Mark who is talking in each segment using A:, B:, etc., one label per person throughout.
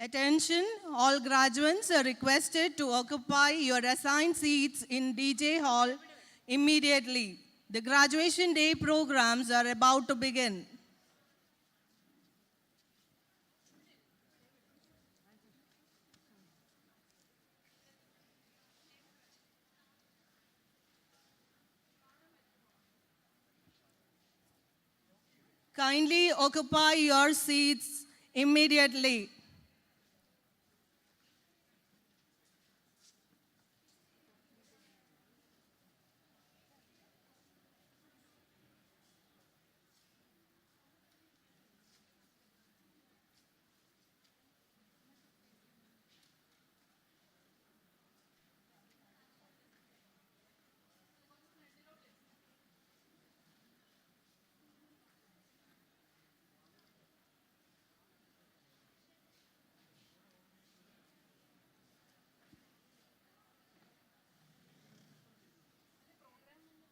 A: Attention, all graduates are requested to occupy your assigned seats in DJ Hall immediately. The graduation day programs are about to begin. Kindly occupy your seats immediately.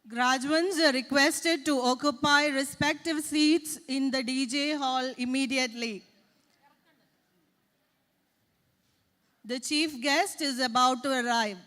A: Graduates are requested to occupy respective seats in the DJ hall immediately. The chief guest is about to arrive.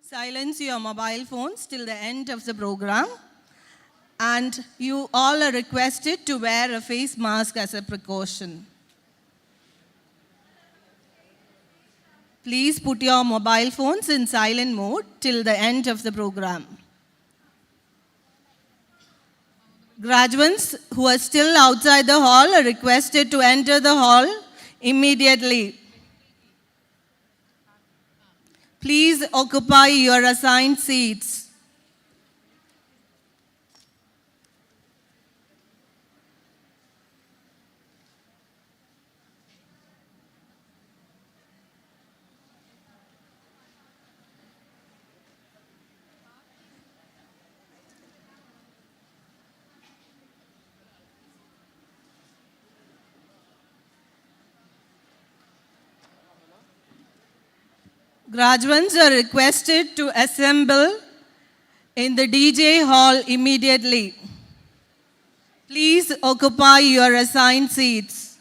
A: Silence your mobile phones till the end of the program. And you all are requested to wear a face mask as a precaution. Please put your mobile phones in silent mode till the end of the program. Graduates who are still outside the hall are requested to enter the hall immediately. Please occupy your assigned seats. Graduates are requested to assemble in the DJ hall immediately. Please occupy your assigned seats.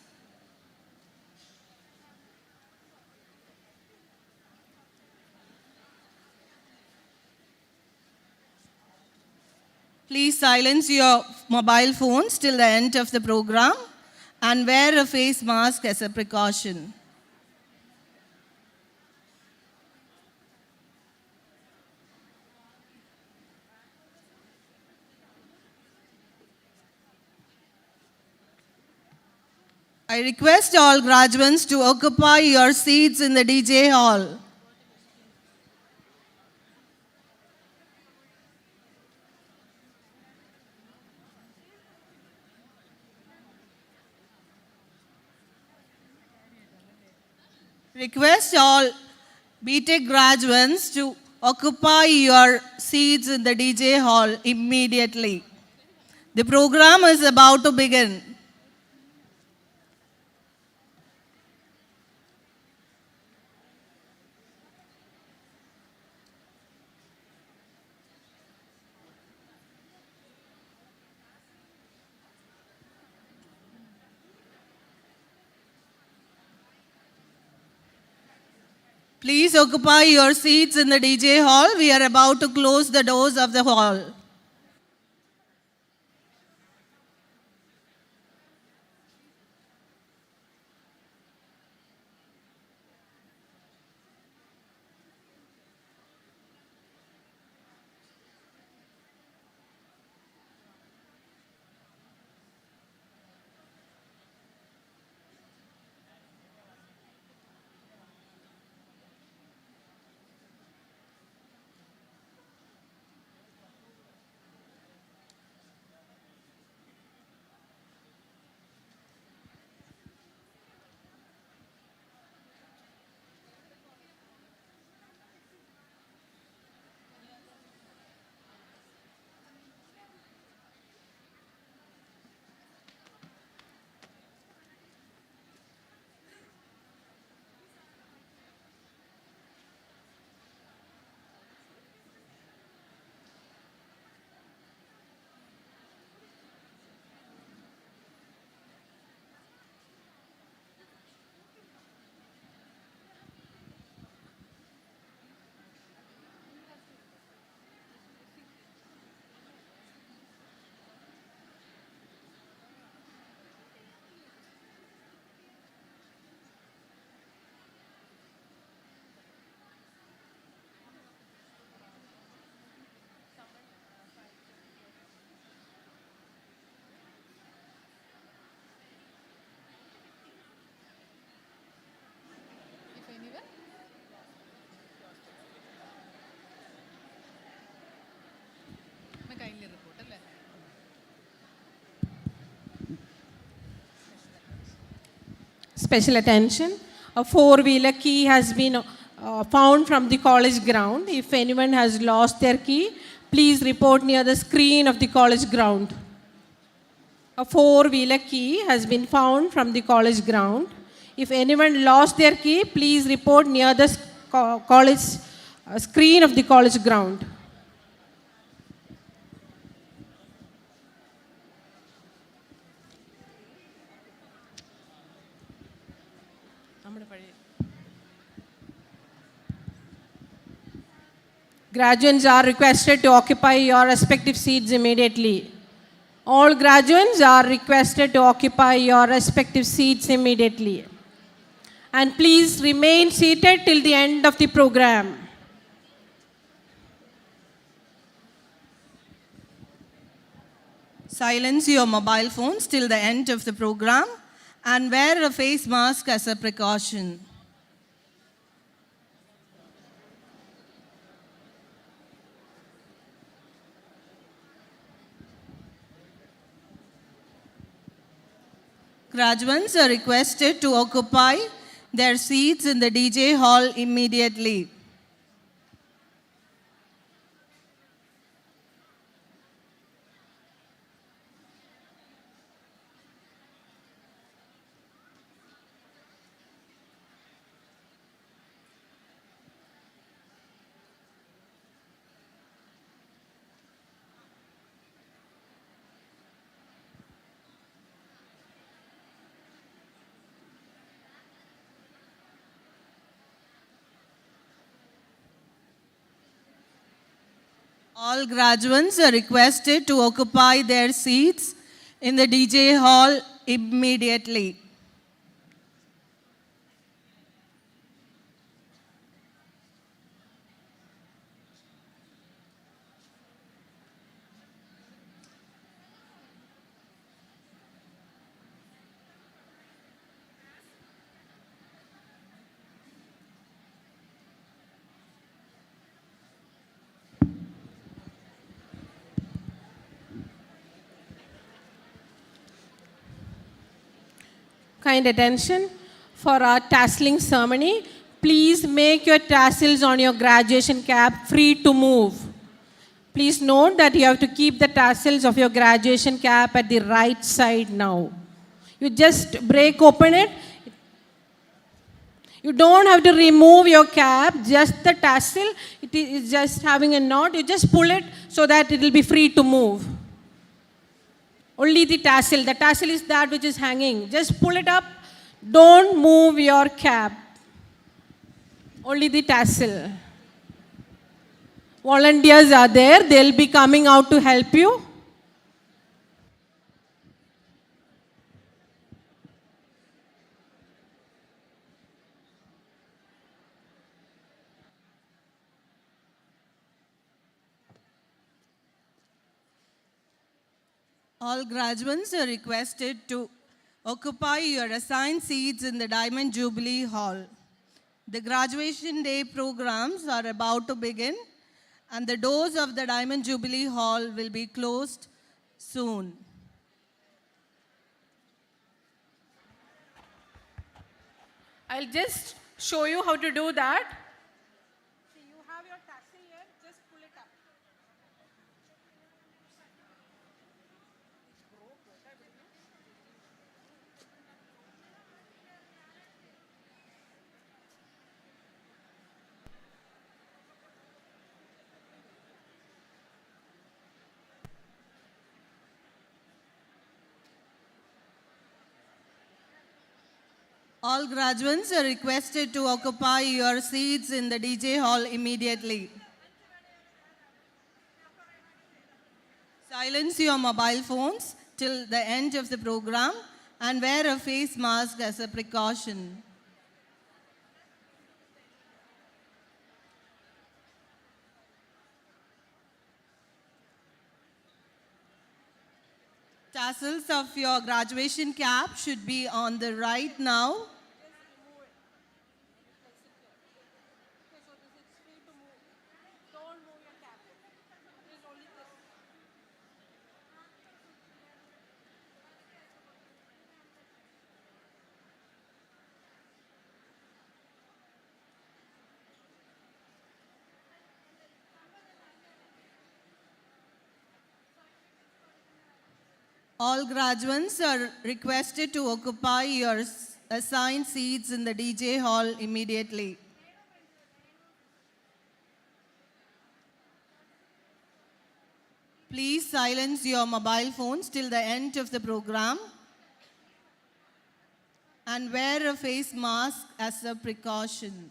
A: Please silence your mobile phones till the end of the program and wear a face mask as a precaution. I request all graduates to occupy your seats in the DJ hall. Request all B.Tech graduates to occupy your seats in the DJ hall immediately. The program is about to begin. Please occupy your seats in the DJ hall. We are about to close the doors of the hall.
B: special attention. A four-wheeler key has been found from the college ground. If anyone has lost their key, please report near the screen of the college ground. A four-wheeler key has been found from the college ground. If anyone lost their key, please report near the college screen of the college ground. Graduates are requested to occupy your respective seats immediately. All graduates are requested to occupy your respective seats immediately. And please remain seated till the end of the program.
A: Silence your mobile phones till the end of the program and wear a face mask as a precaution. Graduates are requested to occupy their seats in the DJ hall immediately. All graduates are requested to occupy their seats in the DJ hall immediately.
B: Kind attention for our tasseling ceremony. Please make your tassels on your graduation cap free to move. Please note that you have to keep the tassels of your graduation cap at the right side now. You just break open it. You don't have to remove your cap, just the tassel. It is just having a knot. You just pull it so that it will be free to move. Only the tassel. The tassel is that which is hanging. Just pull it up. Don't move your cap. Only the tassel. Volunteers are there. They'll be coming out to help you.
A: All graduates are requested to occupy your assigned seats in the Diamond Jubilee Hall. The graduation day programs are about to begin, and the doors of the Diamond Jubilee Hall will be closed soon.
B: I'll just show you how to do that. See, you have your tassel here. Just pull it up.
A: All graduates are requested to occupy your seats in the DJ hall immediately. Silence your mobile phones till the end of the program and wear a face mask as a precaution. Tassels of your graduation cap should be on the right now. All graduates are requested to occupy your assigned seats in the DJ hall immediately. Please silence your mobile phones till the end of the program and wear a face mask as a precaution.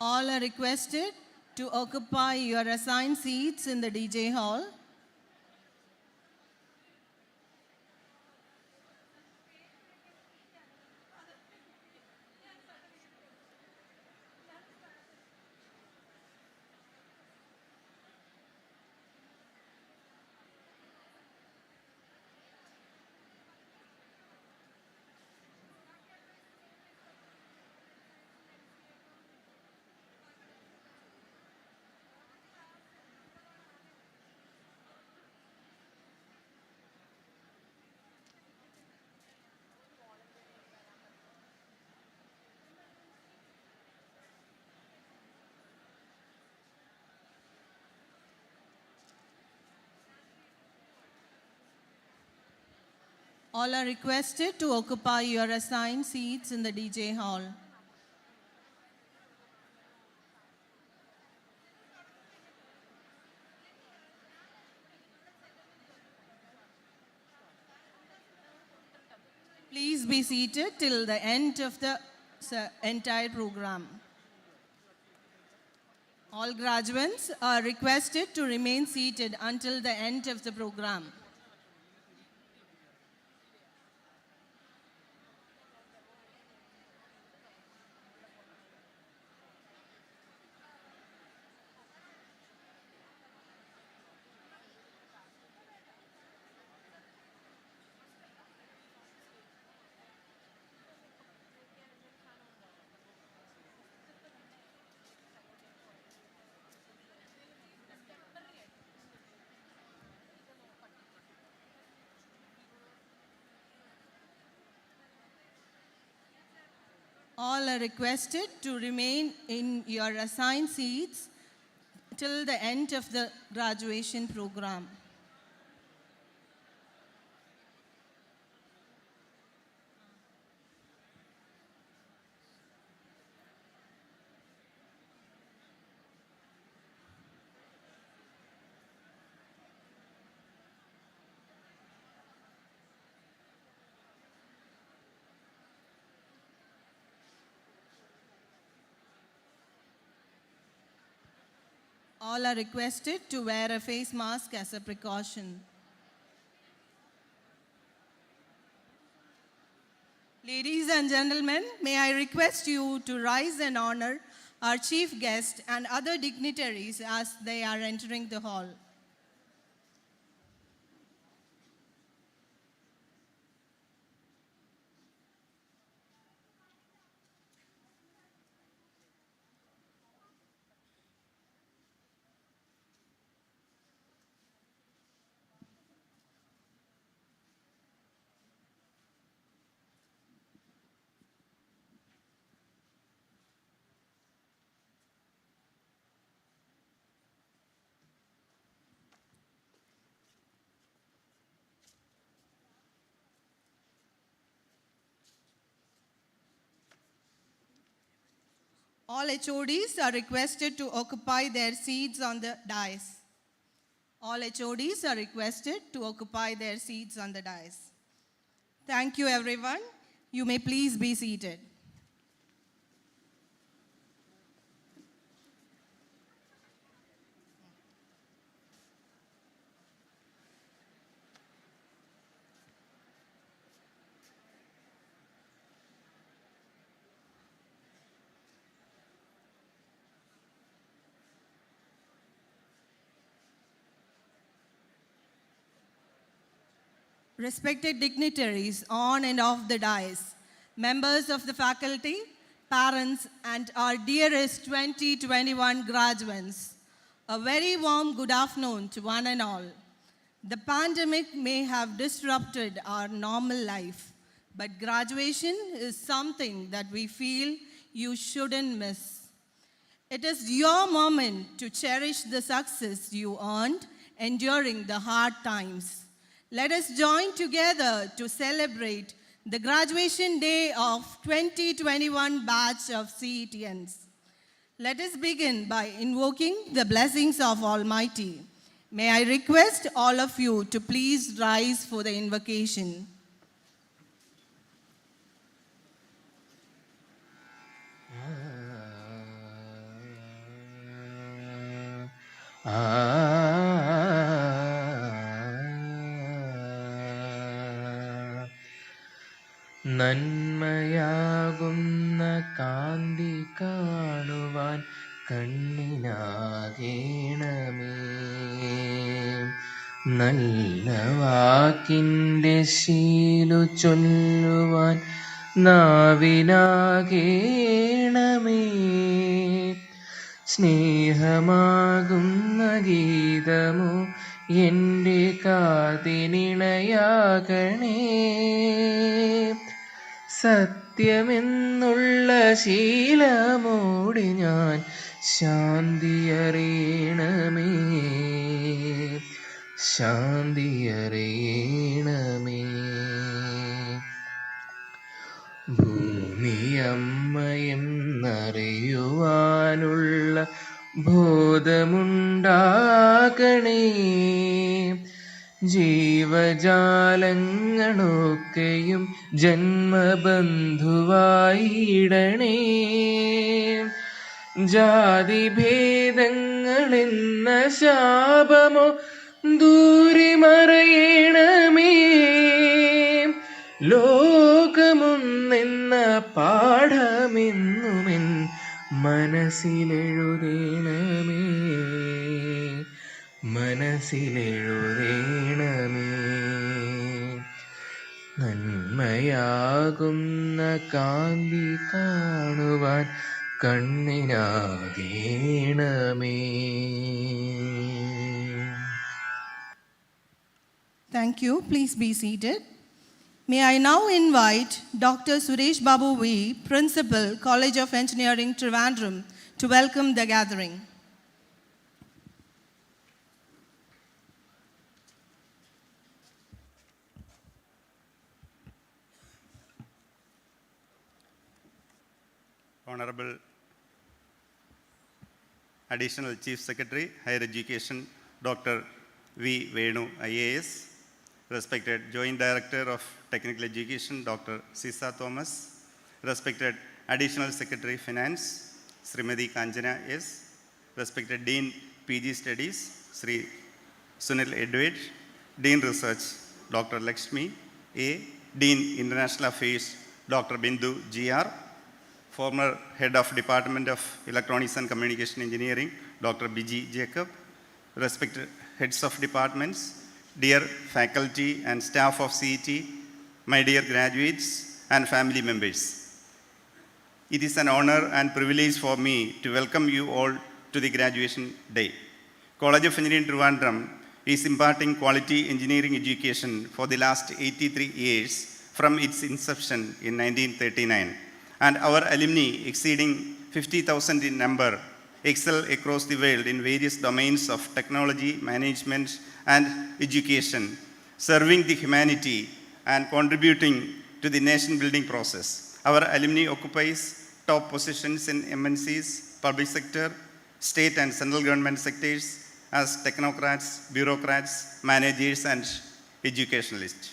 A: All are requested to occupy your assigned seats in the DJ hall. All are requested to occupy your assigned seats in the DJ hall. Please be seated till the end of the entire program. All graduates are requested to remain seated until the end of the program. All are requested to remain in your assigned seats till the end of the graduation program. All are requested to wear a face mask as a precaution. Ladies and gentlemen, may I request you to rise and honor our chief guest and other dignitaries as they are entering the hall. All HODs are requested to occupy their seats on the dais. All HODs are requested to occupy their seats on the dais. Thank you, everyone. You may please be seated. respected dignitaries on and off the dais, members of the faculty, parents, and our dearest 2021 graduates, a very warm good afternoon to one and all. The pandemic may have disrupted our normal life, but graduation is something that we feel you shouldn't miss. It is your moment to cherish the success you earned enduring the hard times. Let us join together to celebrate the graduation day of 2021 batch of CETNs. Let us begin by invoking the blessings of Almighty. May I request all of you to please rise for the invocation.
C: നന്മയാകുന്ന കാന്തി കാണുവാൻ കണ്ണിനാകേണമേ. നല്ല വാക്കിൻ്റെ ശീലു ചൊല്ലുവാൻ നാവിനാകേണമേ. സ്നേഹമാകുന്ന ഗീതമോ എൻ്റെ കാതിനിണയാകണേ. സത്യമെന്നുള്ള ശീലമോടെ ഞാൻ ശാന്തിയറിയണമേ, ശാന്തിയറിയണമേ. ഭൂമിയമ്മയെന്നറിയുവാനുള്ള ബോധമുണ്ടാകണേ. ജീവജാലങ്ങളൊക്കെയും ജന്മബന്ധുവായിടണേ. ജാതിഭേദങ്ങളെന്ന ശാപമോ ദൂരെ മറയണമേ. ലോകമൊന്നെന്ന പാഠമെന്നുമെൻ മനസ്സിലെഴുതേണമേ, മനസ്സിലെഴുതേണമേ. നന്മയാകുന്ന കാന്തി കാണുവാൻ കണ്ണിനാകേണമേ.
A: Thank you. Please be seated. May I now invite Dr. Suresh Babu V., Principal, College of Engineering Trivandrum, to welcome the gathering.
D: Honorable Additional Chief Secretary, Higher Education, Dr. V. Venu, IAS, respected Joint Director of Technical Education, Dr. Sisa Thomas, respected Additional Secretary Finance, Srimati Kanjana S., respected Dean PG Studies, Sri Sunil Edward, Dean Research, Dr. Lakshmi A., Dean International Affairs, Dr. Bindu G.R., former Head of Department of Electronics and Communication Engineering, Dr. B.G. Jacob, respected heads of departments, dear faculty and staff of CET, my dear graduates and family members. It is an honor and privilege for me to welcome you all to the graduation day. College of Engineering Trivandrum is imparting quality engineering education for the last 83 years from its inception in 1939. And our alumni, exceeding 50,000 in number, excel across the world in various domains of technology, management, and education, serving the humanity and contributing to the nation-building process. Our alumni occupies top positions in MNCs, public sector, state and central government sectors as technocrats, bureaucrats, managers, and educationalists.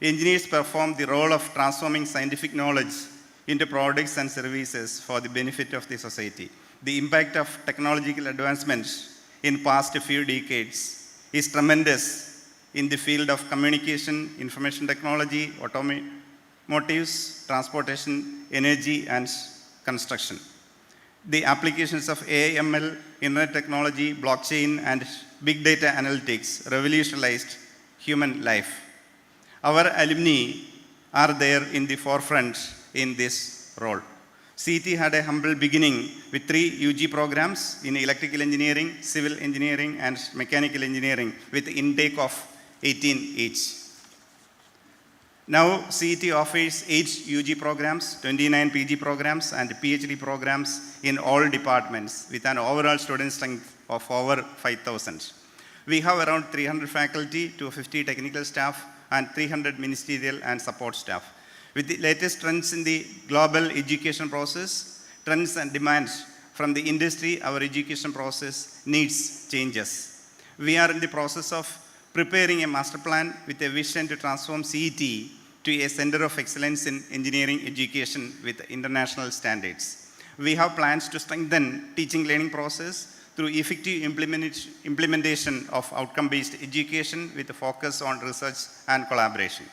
D: Engineers perform the role of transforming scientific knowledge into products and services for the benefit of the society. The impact of technological advancements in past few decades is tremendous in the field of communication, information technology, automotives, transportation, energy, and construction. The applications of AI, ML, internet technology, blockchain, and big data analytics revolutionized human life. Our alumni are there in the forefront in this role. CET had a humble beginning with 3 UG programs in electrical engineering, civil engineering, and mechanical engineering with intake of 18 each. Now, CET offers 8 UG programs, 29 PG programs, and PhD programs in all departments with an overall student strength of over 5,000. We have around 300 faculty, 250 technical staff, and 300 ministerial and support staff. With the latest trends in the global education process, trends and demands from the industry, our education process needs changes. We are in the process of preparing a master plan with a vision to transform CET to a center of excellence in engineering education with international standards. We have plans to strengthen teaching learning process through effective implementation of outcome-based education with a focus on research and collaboration.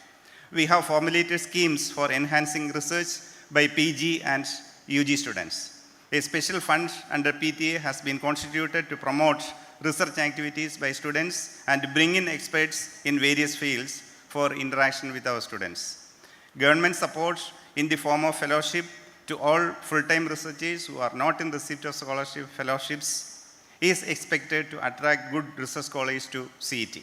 D: We have formulated schemes for enhancing research by PG and UG students. A special fund under PTA has been constituted to promote research activities by students and bring in experts in various fields for interaction with our students. Government support in the form of fellowship to all full-time researchers who are not in receipt of scholarship fellowships is expected to attract good research scholars to CET.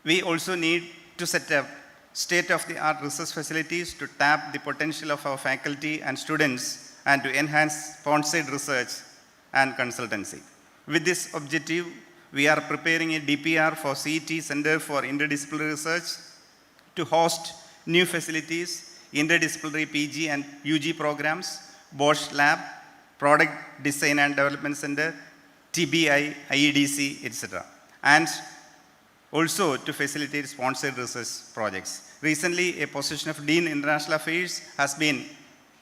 D: We also need to set up state-of-the-art research facilities to tap the potential of our faculty and students and to enhance sponsored research and consultancy. With this objective, we are preparing a DPR for CET Center for Interdisciplinary Research to host new facilities, interdisciplinary PG and UG programs, Bosch Lab, Product Design and Development Center, TBI, IEDC, etc. And also to facilitate sponsored research projects. Recently, a position of Dean International Affairs has been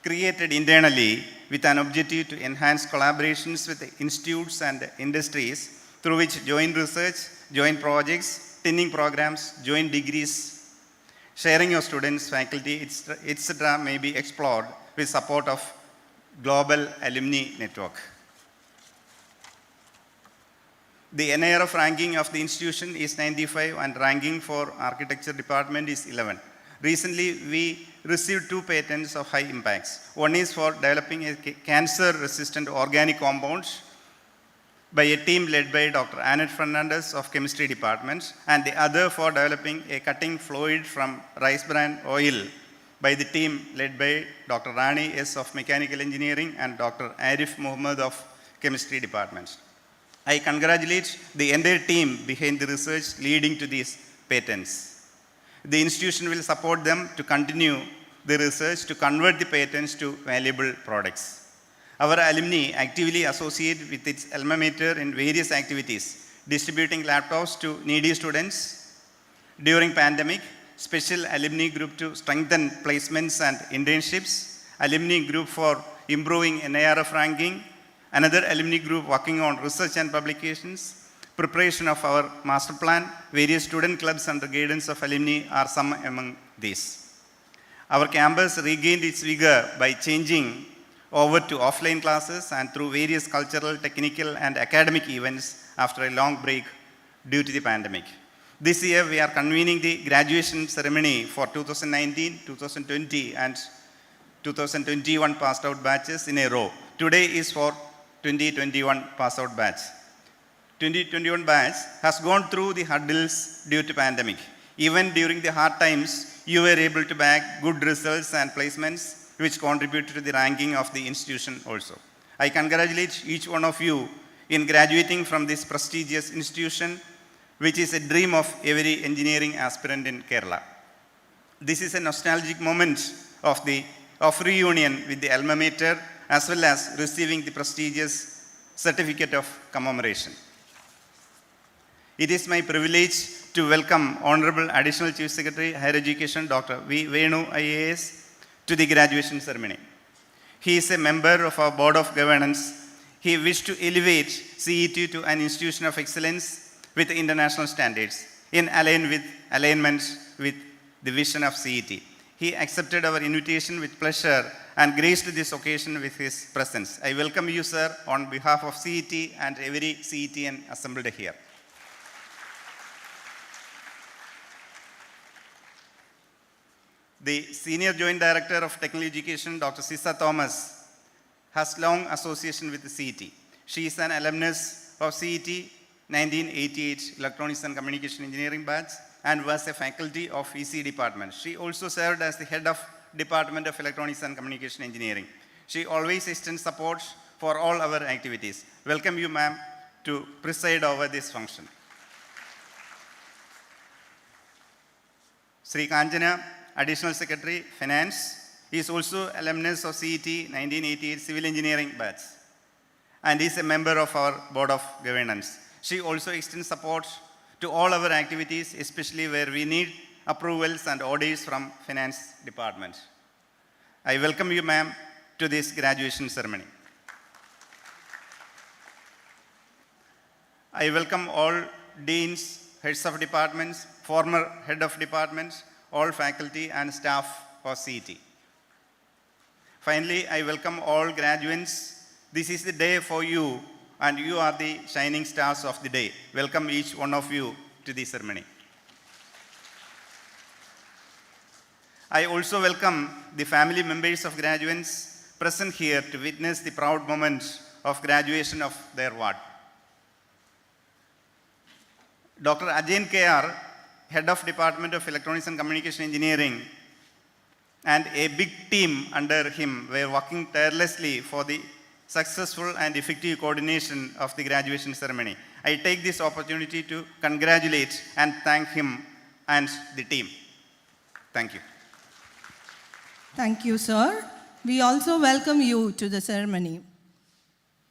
D: created internally with an objective to enhance collaborations with institutes and industries through which joint research, joint projects, training programs, joint degrees, sharing of students, faculty, etc. may be explored with support of global alumni network. The NIRF ranking of the institution is 95 and ranking for architecture department is 11. Recently, we received 2 patents of high impacts. One is for developing a cancer-resistant organic compounds by a team led by Dr. Annette Fernandez of chemistry department, and the other for developing a cutting fluid from rice bran oil by the team led by Dr. Rani S. of mechanical engineering and Dr. Arif Muhammad of chemistry department. I congratulate the entire team behind the research leading to these patents. The institution will support them to continue the research to convert the patents to valuable products. Our alumni actively associate with its alma mater in various activities, distributing laptops to needy students. During pandemic, special alumni group to strengthen placements and internships, alumni group for improving NIRF ranking, another alumni group working on research and publications, preparation of our master plan, various student clubs under guidance of alumni are some among these. Our campus regained its vigor by changing over to offline classes and through various cultural, technical, and academic events after a long break due to the pandemic. This year, we are convening the graduation ceremony for 2019, 2020, and 2021 passed out batches in a row. Today is for 2021 pass out batch. 2021 batch has gone through the hurdles due to pandemic. Even during the hard times, you were able to bag good results and placements which contributed to the ranking of the institution also. I congratulate each one of you in graduating from this prestigious institution, which is a dream of every engineering aspirant in Kerala. This is a nostalgic moment of reunion with the alma mater as well as receiving the prestigious certificate of commemoration. It is my privilege to welcome Honorable Additional Chief Secretary, Higher Education, Dr. V. Venu, IAS, to the graduation ceremony. He is a member of our Board of Governance. He wished to elevate CET to an institution of excellence with international standards in alignment with the vision of CET. He accepted our invitation with pleasure and graced this occasion with his presence. I welcome you, sir, on behalf of CET and every CETian assembled here. The Senior Joint Director of Technical Education, Dr. Sisa Thomas, has long association with the CET. She is an alumnus of CET 1988 Electronics and Communication Engineering batch and was a faculty of EC department. She also served as the head of Department of Electronics and Communication Engineering. She always extends support for all our activities. Welcome you, ma'am, to preside over this function. Sri Kanjana, Additional Secretary, Finance, is also alumnus of CET 1988 Civil Engineering batch and is a member of our Board of Governance. She also extends support to all our activities, especially where we need approvals and orders from Finance Department. I welcome you, ma'am, to this graduation ceremony. I welcome all deans, heads of departments, former head of departments, all faculty and staff of CET. Finally, I welcome all graduates. This is the day for you, and you are the shining stars of the day. Welcome each one of you to the ceremony. I also welcome the family members of graduates present here to witness the proud moment of graduation of their ward. Dr. Ajain KR, Head of Department of Electronics and Communication Engineering, and a big team under him were working tirelessly for the successful and effective coordination of the graduation ceremony. I take this opportunity to congratulate and thank him and the team. Thank you.
A: Thank you, sir. We also welcome you to the ceremony.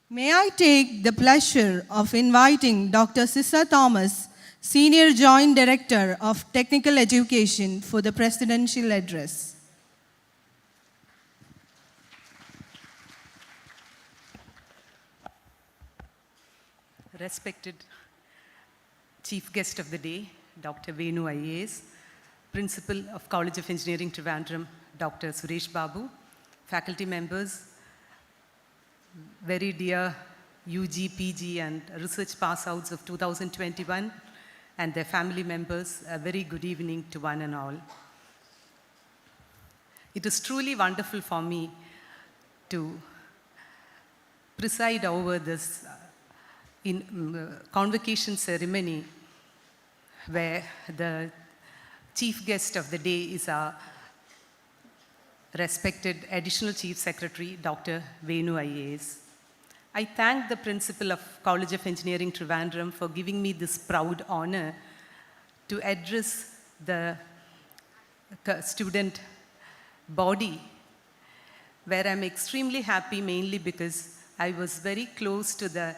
A: May I take the pleasure of inviting Dr. Sisa Thomas, Senior Joint Director of Technical Education, for the Presidential Address.
E: Respected Chief Guest of the Day, Dr. Venu IAS, Principal of College of Engineering Trivandrum, Dr. Suresh Babu, faculty members, very dear UG, PG and research pass-outs of 2021 and their family members, a very good evening to one and all. It is truly wonderful for me to preside over this convocation ceremony where the chief guest of the day is our respected Additional Chief Secretary, Dr. Venu IAS. I thank the principal of College of Engineering Trivandrum for giving me this proud honor to address the student body, where I'm extremely happy mainly because I was very close to the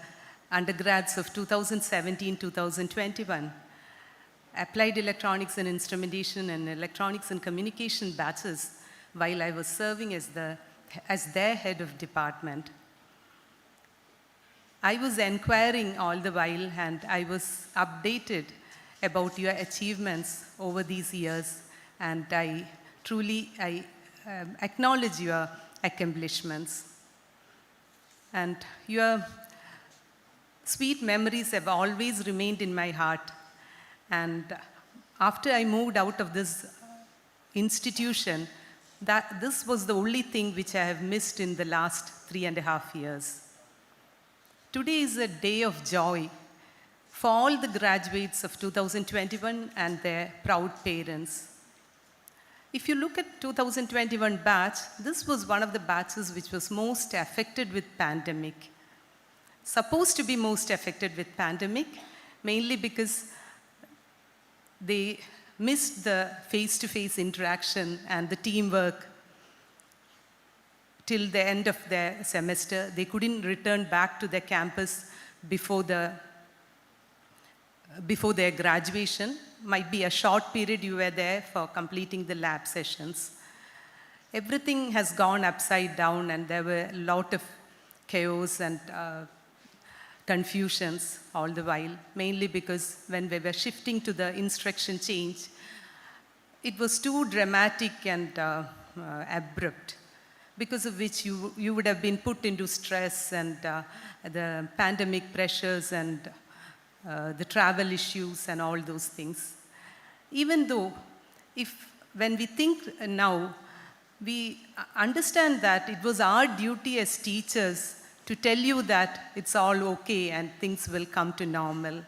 E: undergrads of 2017-2021, applied electronics and instrumentation and electronics and communication batches while I was serving as their head of department. I was inquiring all the while and I was updated about your achievements over these years, and I truly acknowledge your accomplishments. And your sweet memories have always remained in my heart. And after I moved out of this institution, this was the only thing which I have missed in the last 3.5 years. Today is a day of joy for all the graduates of 2021 and their proud parents. If you look at 2021 batch, this was one of the batches which was most affected with pandemic. Supposed to be most affected with pandemic, mainly because they missed the face-to-face interaction and the teamwork till the end of their semester. They couldn't return back to their campus before their graduation. Might be a short period you were there for completing the lab sessions. Everything has gone upside down and there were a lot of chaos and confusions all the while, mainly because when we were shifting to the instruction change, it was too dramatic and abrupt, because of which you would have been put into stress and the pandemic pressures and the travel issues and all those things. Even though if when we think now, we understand that it was our duty as teachers to tell you that it's all okay and things will come to normal.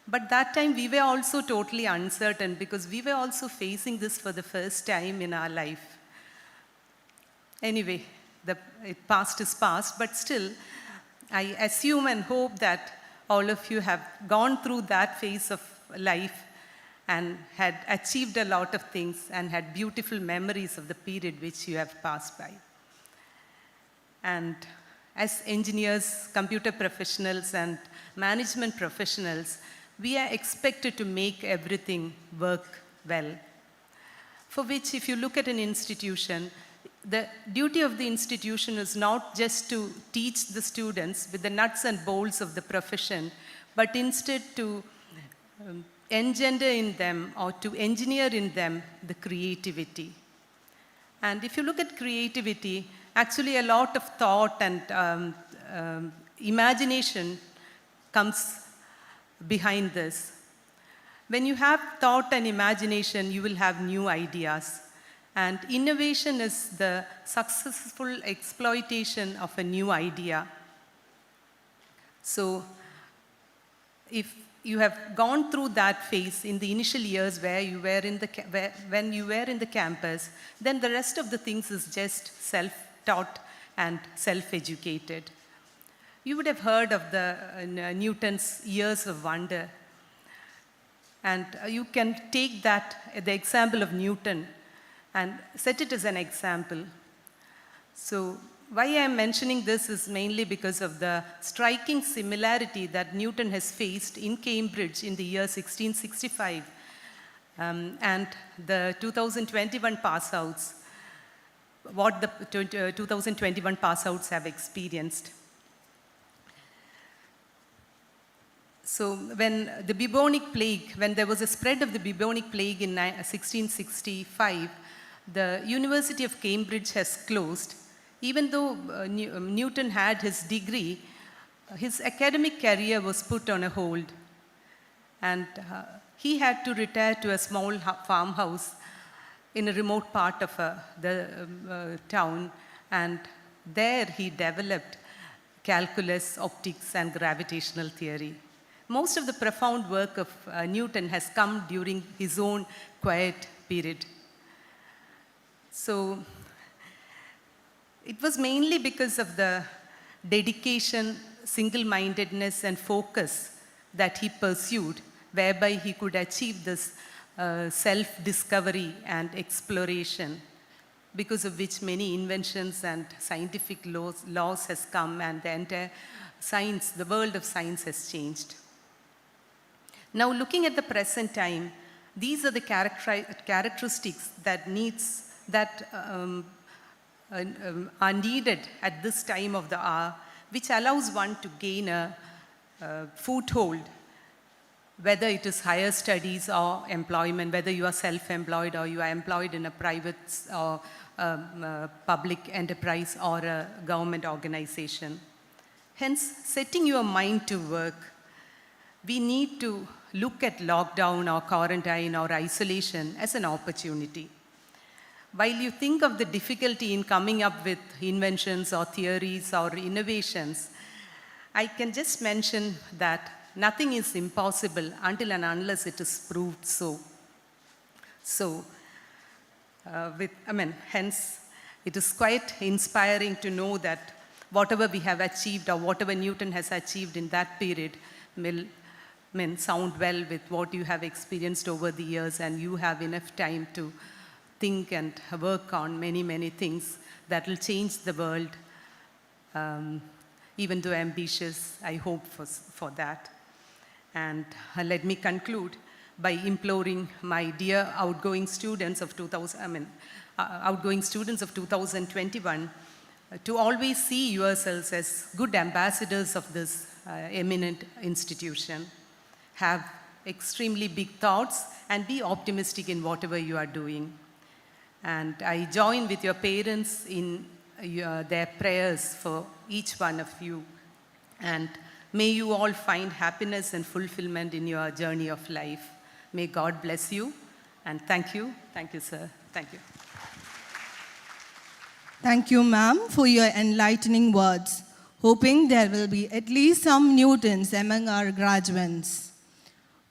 E: But that time we were also totally uncertain because we were also facing this for the first time in our life. Anyway, past is past, but still, I assume and hope that all of you have gone through that phase of life and had achieved a lot of things and had beautiful memories of the period which you have passed by. And as engineers, computer professionals, and management professionals, we are expected to make everything work well. For which, if you look at an institution, the duty of the institution is not just to teach the students with the nuts and bolts of the profession, but instead to engender in them or to engineer in them the creativity. And if you look at creativity, actually a lot of thought and imagination comes behind this. When you have thought and imagination, you will have new ideas. And innovation is the successful exploitation of a new idea. So if you have gone through that phase in the initial years where you were when you were in the campus, then the rest of the things is just self-taught and self-educated. You would have heard of Newton's years of wonder. And you can take the example of Newton, and set it as an example. So why I am mentioning this is mainly because of the striking similarity that Newton has faced in Cambridge in the year 1665 and the 2021 pass-outs, what the 2021 pass-outs have experienced. So when the bubonic plague, when there was a spread of the bubonic plague in 1665, the University of Cambridge has closed. Even though Newton had his degree, his academic career was put on a hold. And he had to retire to a small farmhouse in a remote part of the town. And there he developed calculus, optics, and gravitational theory. Most of the profound work of Newton has come during his own quiet period. So it was mainly because of the dedication, single-mindedness, and focus that he pursued, whereby he could achieve this self-discovery and exploration, because of which many inventions and scientific laws has come, and the entire science, the world of science has changed. Now, looking at the present time, these are the characteristics that are needed at this time of the hour, which allows one to gain a foothold, whether it is higher studies or employment, whether you are self-employed or you are employed in a private or public enterprise or a government organization. Hence, setting your mind to work, we need to look at lockdown or quarantine or isolation as an opportunity. While you think of the difficulty in coming up with inventions or theories or innovations, I can just mention that nothing is impossible until and unless it is proved so. So, hence, it is quite inspiring to know that whatever we have achieved or whatever Newton has achieved in that period will sound well with what you have experienced over the years, and you have enough time to think and work on many, many things that will change the world. Even though ambitious, I hope for that. And let me conclude by imploring my dear outgoing students of 2021 to always see yourselves as good ambassadors of this eminent institution. Have extremely big thoughts and be optimistic in whatever you are doing. And I join with your parents in their prayers for each one of you. And may you all find happiness and fulfillment in your journey of life. May God bless you. And thank you. Thank you, sir. Thank you.
A: Thank you, ma'am, for your enlightening words. Hoping there will be at least some Newtons among our graduates.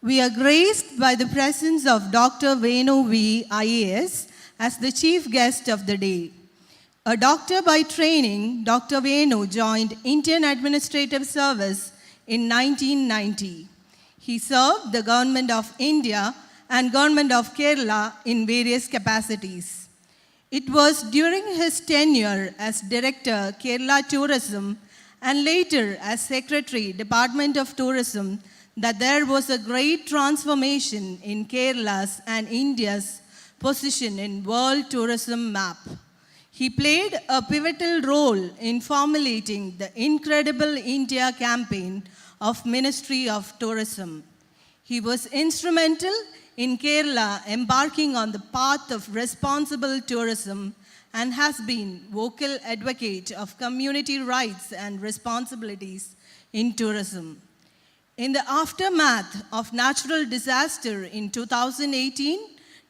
A: We are graced by the presence of Dr. Venu V. IAS as the chief guest of the day. A doctor by training, Dr. Venu joined Indian Administrative Service in 1990. He served the Government of India and Government of Kerala in various capacities. It was during his tenure as Director, Kerala Tourism, and later as Secretary, Department of Tourism, that there was a great transformation in Kerala's and India's position in world tourism map. He played a pivotal role in formulating the Incredible India campaign of Ministry of Tourism. He was instrumental in Kerala embarking on the path of responsible tourism and has been vocal advocate of community rights and responsibilities in tourism. In the aftermath of natural disaster in 2018,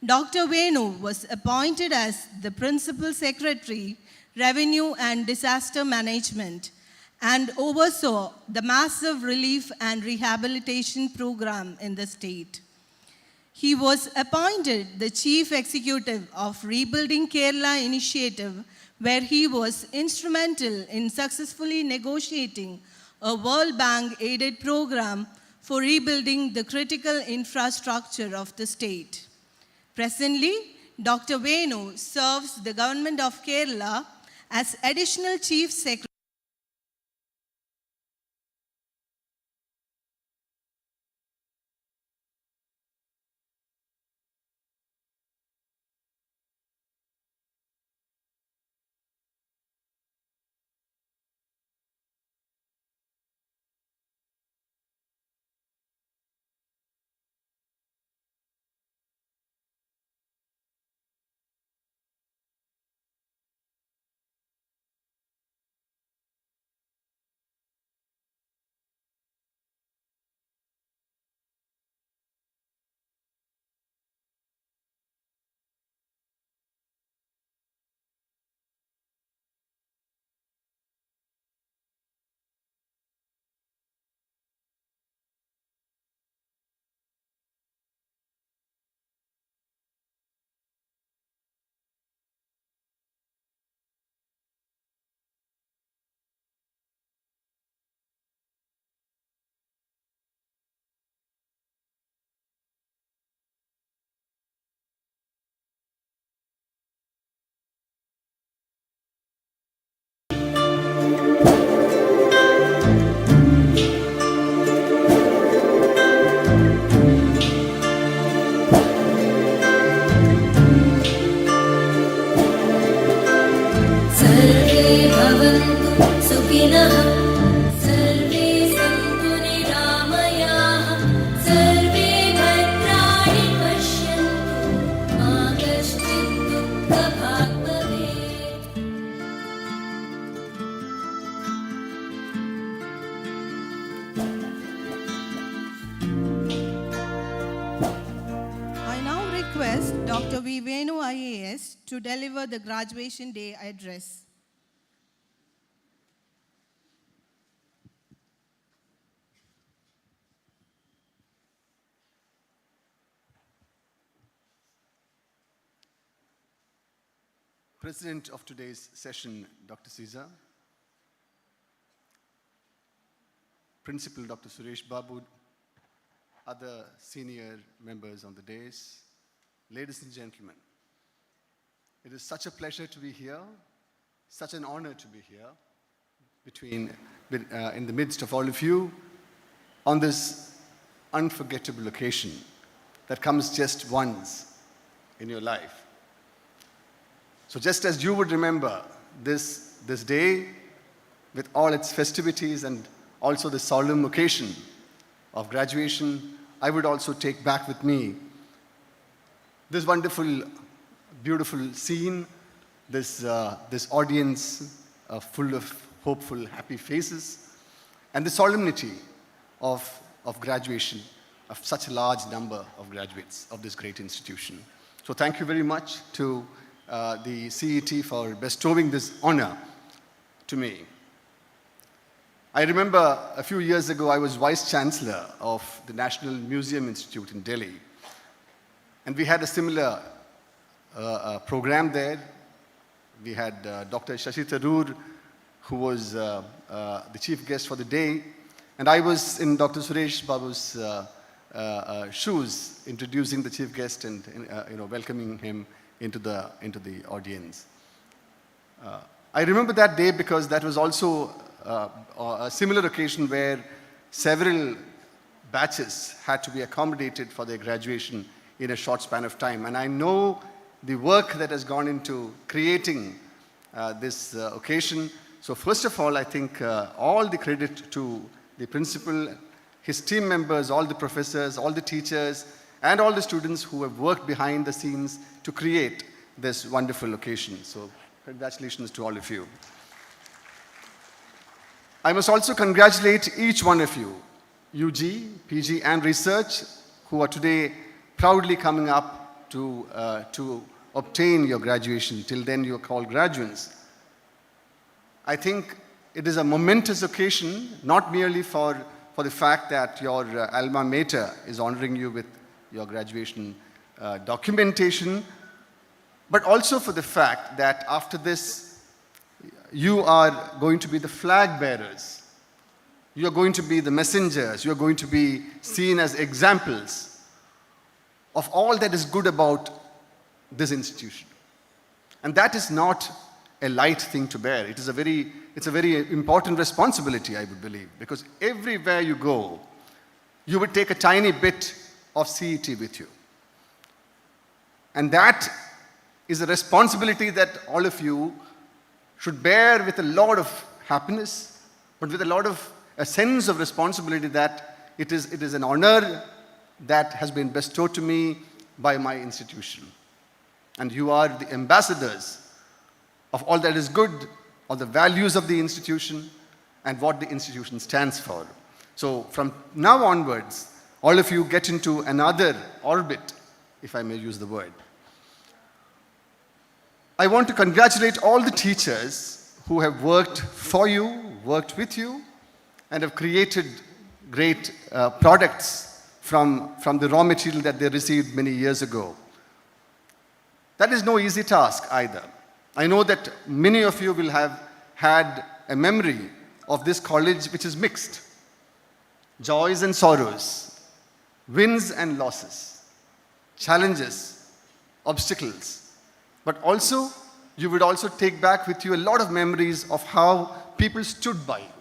A: Dr. Venu was appointed as the Principal Secretary, Revenue and Disaster Management, and oversaw the massive relief and rehabilitation program in the state. He was appointed the Chief Executive of Rebuilding Kerala Initiative, where he was instrumental in successfully negotiating a World Bank-aided program for rebuilding the critical infrastructure of the state. Presently, Dr. Venu serves the Government of Kerala as Additional Chief Secretary. I now request Dr. V. Venu IAS to deliver the graduation day address.
F: President of today's session, Dr. Caesar, Principal Dr. Suresh Babu, other senior members on the dais, ladies and gentlemen, it is such a pleasure to be here, such an honor to be here in the midst of all of you on this unforgettable occasion that comes just once in your life. So just as you would remember this day with all its festivities and also the solemn occasion of graduation, I would also take back with me this wonderful, beautiful scene, this audience full of hopeful, happy faces, and the solemnity of graduation of such a large number of graduates of this great institution. So thank you very much to the CET for bestowing this honor to me. I remember a few years ago, I was Vice Chancellor of the National Museum Institute in Delhi. And we had a similar program there. We had Dr. Shashi Tharoor, who was the chief guest for the day. And I was in Dr. Suresh Babu's shoes, introducing the chief guest and welcoming him into the audience. I remember that day because that was also a similar occasion where several batches had to be accommodated for their graduation in a short span of time. And I know the work that has gone into creating this occasion. So first of all, I think all the credit to the principal, his team members, all the professors, all the teachers, and all the students who have worked behind the scenes to create this wonderful occasion. So congratulations to all of you. I must also congratulate each one of you, UG, PG, and research, who are today proudly coming up to obtain your graduation. Till then, you are called graduates. I think it is a momentous occasion, not merely for the fact that your alma mater is honoring you with your graduation documentation, but also for the fact that after this, you are going to be the flag bearers. You are going to be the messengers. You are going to be seen as examples of all that is good about this institution. And that is not a light thing to bear. It's a very important responsibility, I would believe, because everywhere you go, you would take a tiny bit of CET with you. And that is a responsibility that all of you should bear with a lot of happiness, but with a sense of responsibility that it is an honor that has been bestowed to me by my institution. And you are the ambassadors of all that is good, of the values of the institution, and what the institution stands for. So from now onwards, all of you get into another orbit, if I may use the word. I want to congratulate all the teachers who have worked for you, worked with you, and have created great products from the raw material that they received many years ago. That is no easy task either. I know that many of you will have had a memory of this college which is mixed. Joys and sorrows, wins and losses, challenges, obstacles. But also, you would also take back with you a lot of memories of how people stood by you,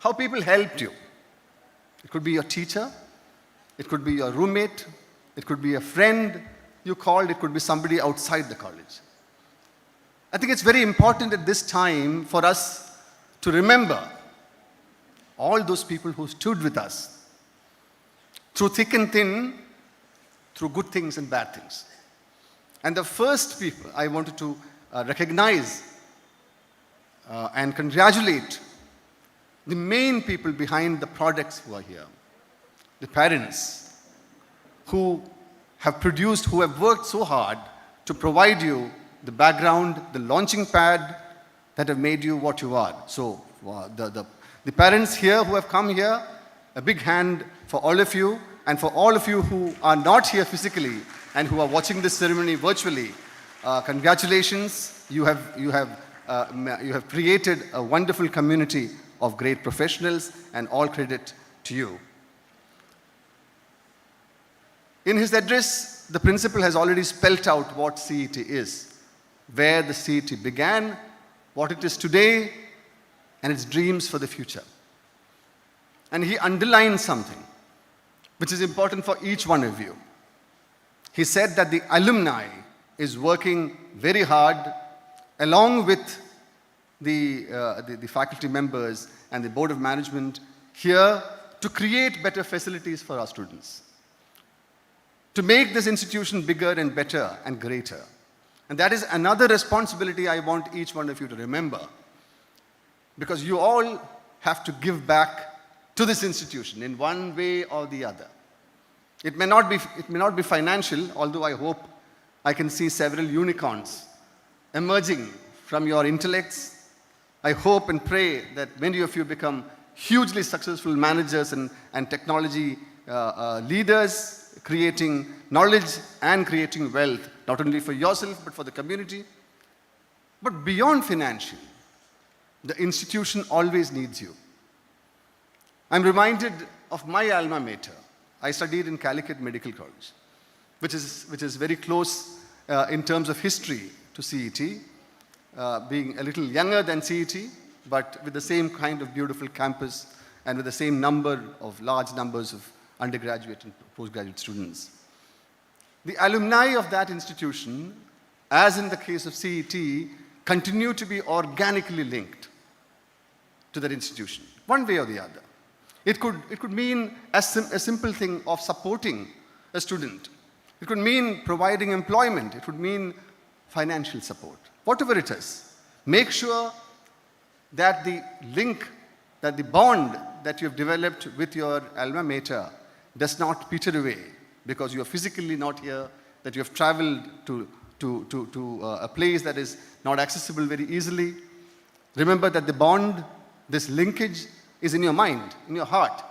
F: how people helped you. It could be your teacher, it could be your roommate, it could be a friend you called, it could be somebody outside the college. I think it's very important at this time for us to remember all those people who stood with us through thick and thin, through good things and bad things. And the first people I wanted to recognize and congratulate the main people behind the products who are here, the parents who have produced, who have worked so hard to provide you the background, the launching pad that have made you what you are. So the parents here who have come here, a big hand for all of you, and for all of you who are not here physically and who are watching this ceremony virtually, congratulations. You have created a wonderful community of great professionals, and all credit to you. In his address, the principal has already spelt out what CET is, where the CET began, what it is today, and its dreams for the future. And he underlined something which is important for each one of you. He said that the alumni is working very hard along with the faculty members and the board of management here to create better facilities for our students, to make this institution bigger and better and greater. And that is another responsibility I want each one of you to remember, because you all have to give back to this institution in one way or the other. It may not be financial, although I hope I can see several unicorns emerging from your intellects. I hope and pray that many of you become hugely successful managers and technology leaders, creating knowledge and creating wealth, not only for yourself, but for the community. But beyond financial, the institution always needs you. I'm reminded of my alma mater. I studied in Calicut Medical College, which is very close in terms of history to CET, being a little younger than CET, but with the same kind of beautiful campus and with the same large numbers of undergraduate and postgraduate students. The alumni of that institution, as in the case of CET, continue to be organically linked to that institution, one way or the other. It could mean a simple thing of supporting a student. It could mean providing employment. It could mean financial support. Whatever it is, make sure that the link, that the bond that you have developed with your alma mater does not peter away because you are physically not here, that you have traveled to a place that is not accessible very easily. Remember that the bond, this linkage, is in your mind, in your heart.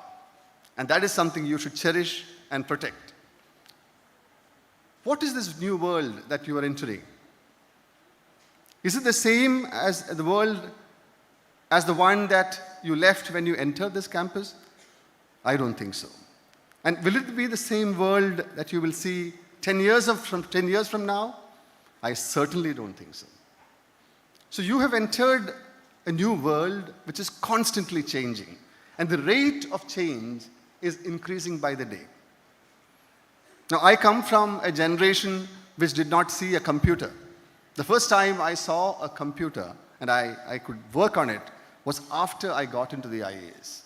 F: And that is something you should cherish and protect. What is this new world that you are entering? Is it the same as the world, as the one that you left when you entered this campus? I don't think so. And will it be the same world that you will see 10 years from now? I certainly don't think so. So you have entered a new world which is constantly changing, and the rate of change is increasing by the day. Now, I come from a generation which did not see a computer. The first time I saw a computer and I could work on it was after I got into the IAS.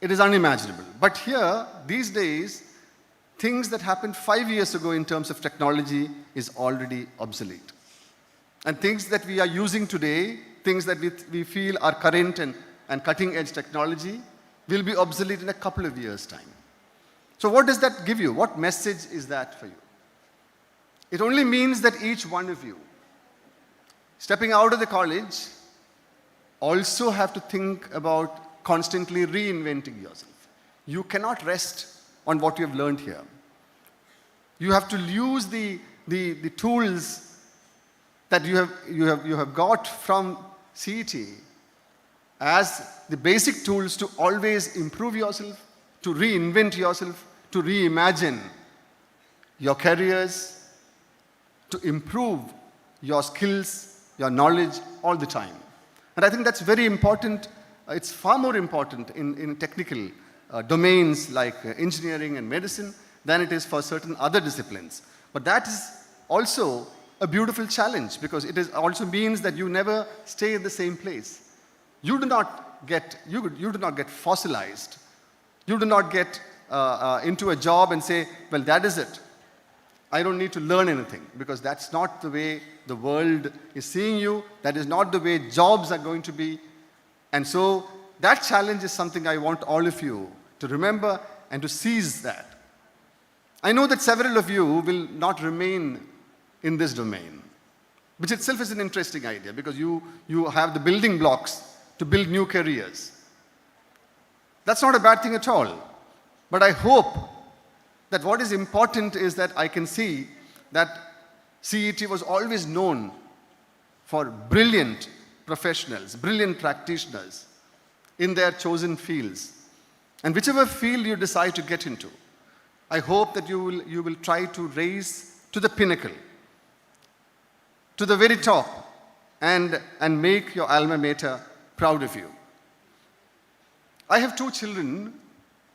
F: It is unimaginable. But here, these days, things that happened 5 years ago in terms of technology is already obsolete. And things that we are using today, things that we feel are current and cutting-edge technology, will be obsolete in a couple of years' time. So what does that give you? What message is that for you? It only means that each one of you, stepping out of the college, also have to think about constantly reinventing yourself. You cannot rest on what you have learned here. You have to use the tools that you have got from CET as the basic tools to always improve yourself, to reinvent yourself, to reimagine your careers, to improve your skills, your knowledge all the time. And I think that's very important. It's far more important in technical domains like engineering and medicine than it is for certain other disciplines. But that is also a beautiful challenge because it also means that you never stay in the same place. You do not get fossilized. You do not get into a job and say, well, that is it. I don't need to learn anything because that's not the way the world is seeing you. That is not the way jobs are going to be. And so that challenge is something I want all of you to remember and to seize that. I know that several of you will not remain in this domain, which itself is an interesting idea because you have the building blocks to build new careers. That's not a bad thing at all. But I hope that what is important is that I can see that CET was always known for brilliant professionals, brilliant practitioners in their chosen fields. And whichever field you decide to get into, I hope that you will try to raise to the pinnacle, to the very top, and make your alma mater proud of you. I have 2 children,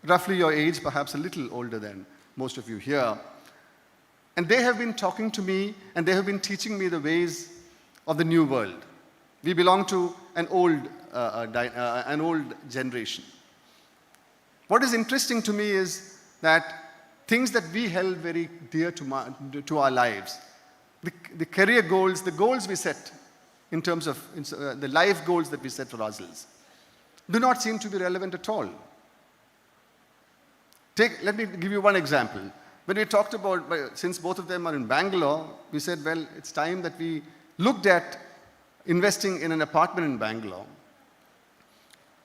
F: roughly your age, perhaps a little older than most of you here. And they have been talking to me and they have been teaching me the ways of the new world. We belong to an old generation. What is interesting to me is that things that we held very dear to our lives, the career goals, the goals we set in terms of the life goals that we set for ourselves, do not seem to be relevant at all. Let me give you one example. When we talked about, since both of them are in Bangalore, we said, well, it's time that we looked at investing in an apartment in Bangalore.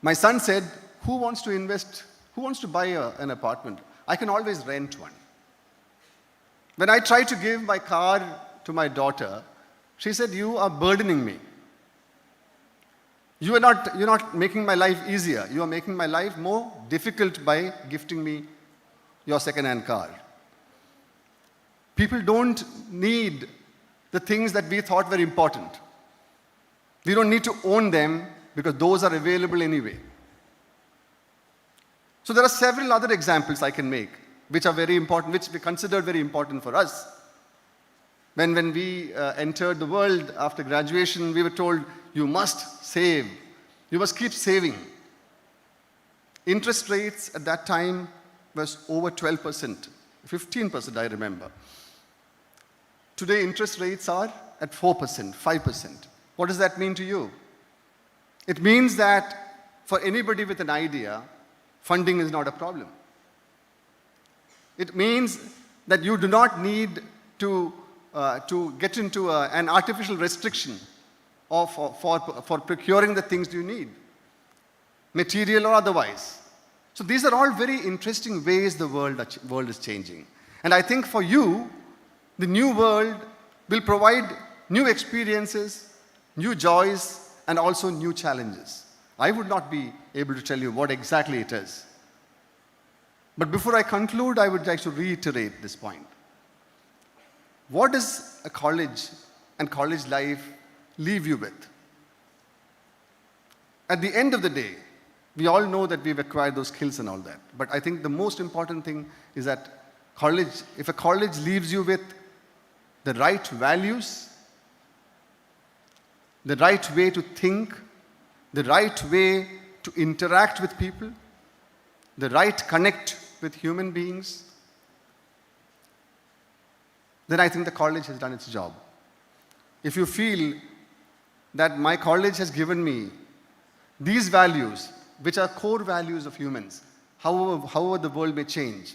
F: My son said, who wants to invest, who wants to buy an apartment? I can always rent one. When I tried to give my car to my daughter, she said, you are burdening me. You're not making my life easier. You are making my life more difficult by gifting me your second-hand car. People don't need the things that we thought were important. We don't need to own them because those are available anyway. So there are several other examples I can make which are very important, which we considered very important for us. When we entered the world after graduation, we were told, you must save. You must keep saving. Interest rates at that time was over 12%, 15% I remember. Today interest rates are at 4%, 5%. What does that mean to you? It means that for anybody with an idea, funding is not a problem. It means that you do not need to get into an artificial restriction for procuring the things you need, material or otherwise. So these are all very interesting ways the world is changing. And I think for you, the new world will provide new experiences, new joys, and also new challenges. I would not be able to tell you what exactly it is. But before I conclude, I would like to reiterate this point. What does a college and college life leave you with? At the end of the day, we all know that we've acquired those skills and all that. But I think the most important thing is that if a college leaves you with the right values, the right way to think, the right way to interact with people, the right connect with human beings, then I think the college has done its job. If you feel that my college has given me these values, which are core values of humans, however the world may change,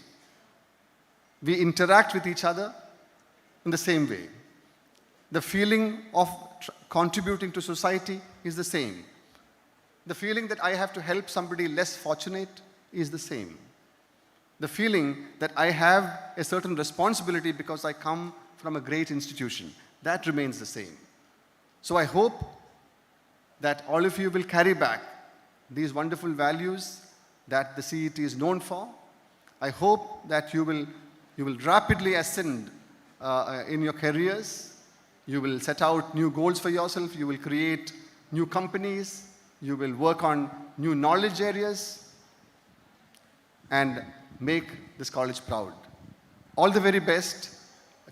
F: we interact with each other in the same way. The feeling of contributing to society is the same. The feeling that I have to help somebody less fortunate is the same. The feeling that I have a certain responsibility because I come from a great institution, that remains the same. So I hope that all of you will carry back these wonderful values that the CET is known for. I hope that you will rapidly ascend in your careers. You will set out new goals for yourself. You will create new companies. You will work on new knowledge areas and make this college proud. All the very best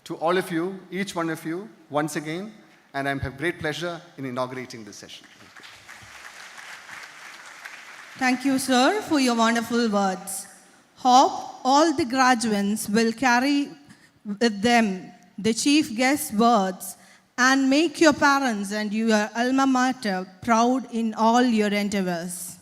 F: to all of you, each one of you, once again, and I have great pleasure in inaugurating this session.
A: Thank you, sir, for your wonderful words. Hope all the graduates will carry with them the chief guest's words and make your parents and your alma mater proud in all your endeavors.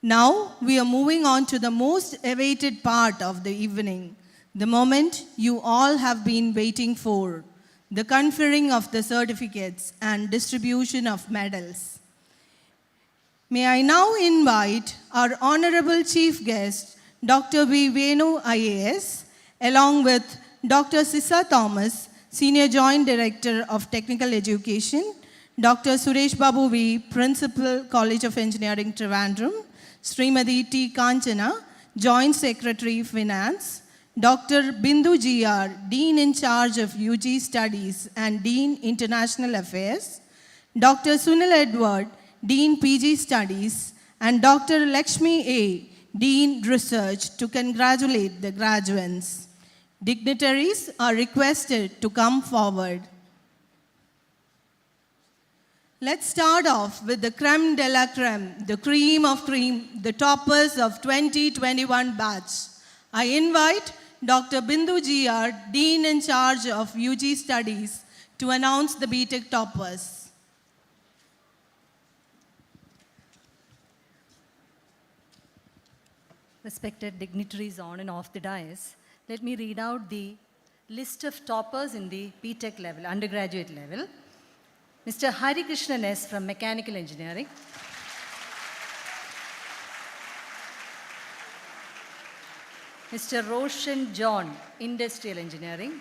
A: Now, we are moving on to the most awaited part of the evening, the moment you all have been waiting for, the conferring of the certificates and distribution of medals. May I now invite our honorable chief guest, Dr. V. Venu, IAS, along with Dr. Sissa Thomas, Senior Joint Director of Technical Education, Dr. Suresh Babu V, Principal, College of Engineering Trivandrum, Srimati T. Kanchana, Joint Secretary, Finance, Dr. Bindu G.R., Dean in charge of UG Studies and Dean International Affairs, Dr. Sunil Edward, Dean PG Studies, and Dr. Lakshmi A., Dean Research, to congratulate the graduates. Dignitaries are requested to come forward. Let's start off with the creme de la creme, the cream of cream, the toppers of 2021 batch. I invite Dr. Bindu G.R., Dean in charge of UG Studies, to announce the B.Tech toppers.
G: respected dignitaries on and off the dais, let me read out the list of toppers in the B.Tech level, undergraduate level. Mr. Hari Krishnan S. from Mechanical Engineering. Mr. Roshan John, Industrial Engineering.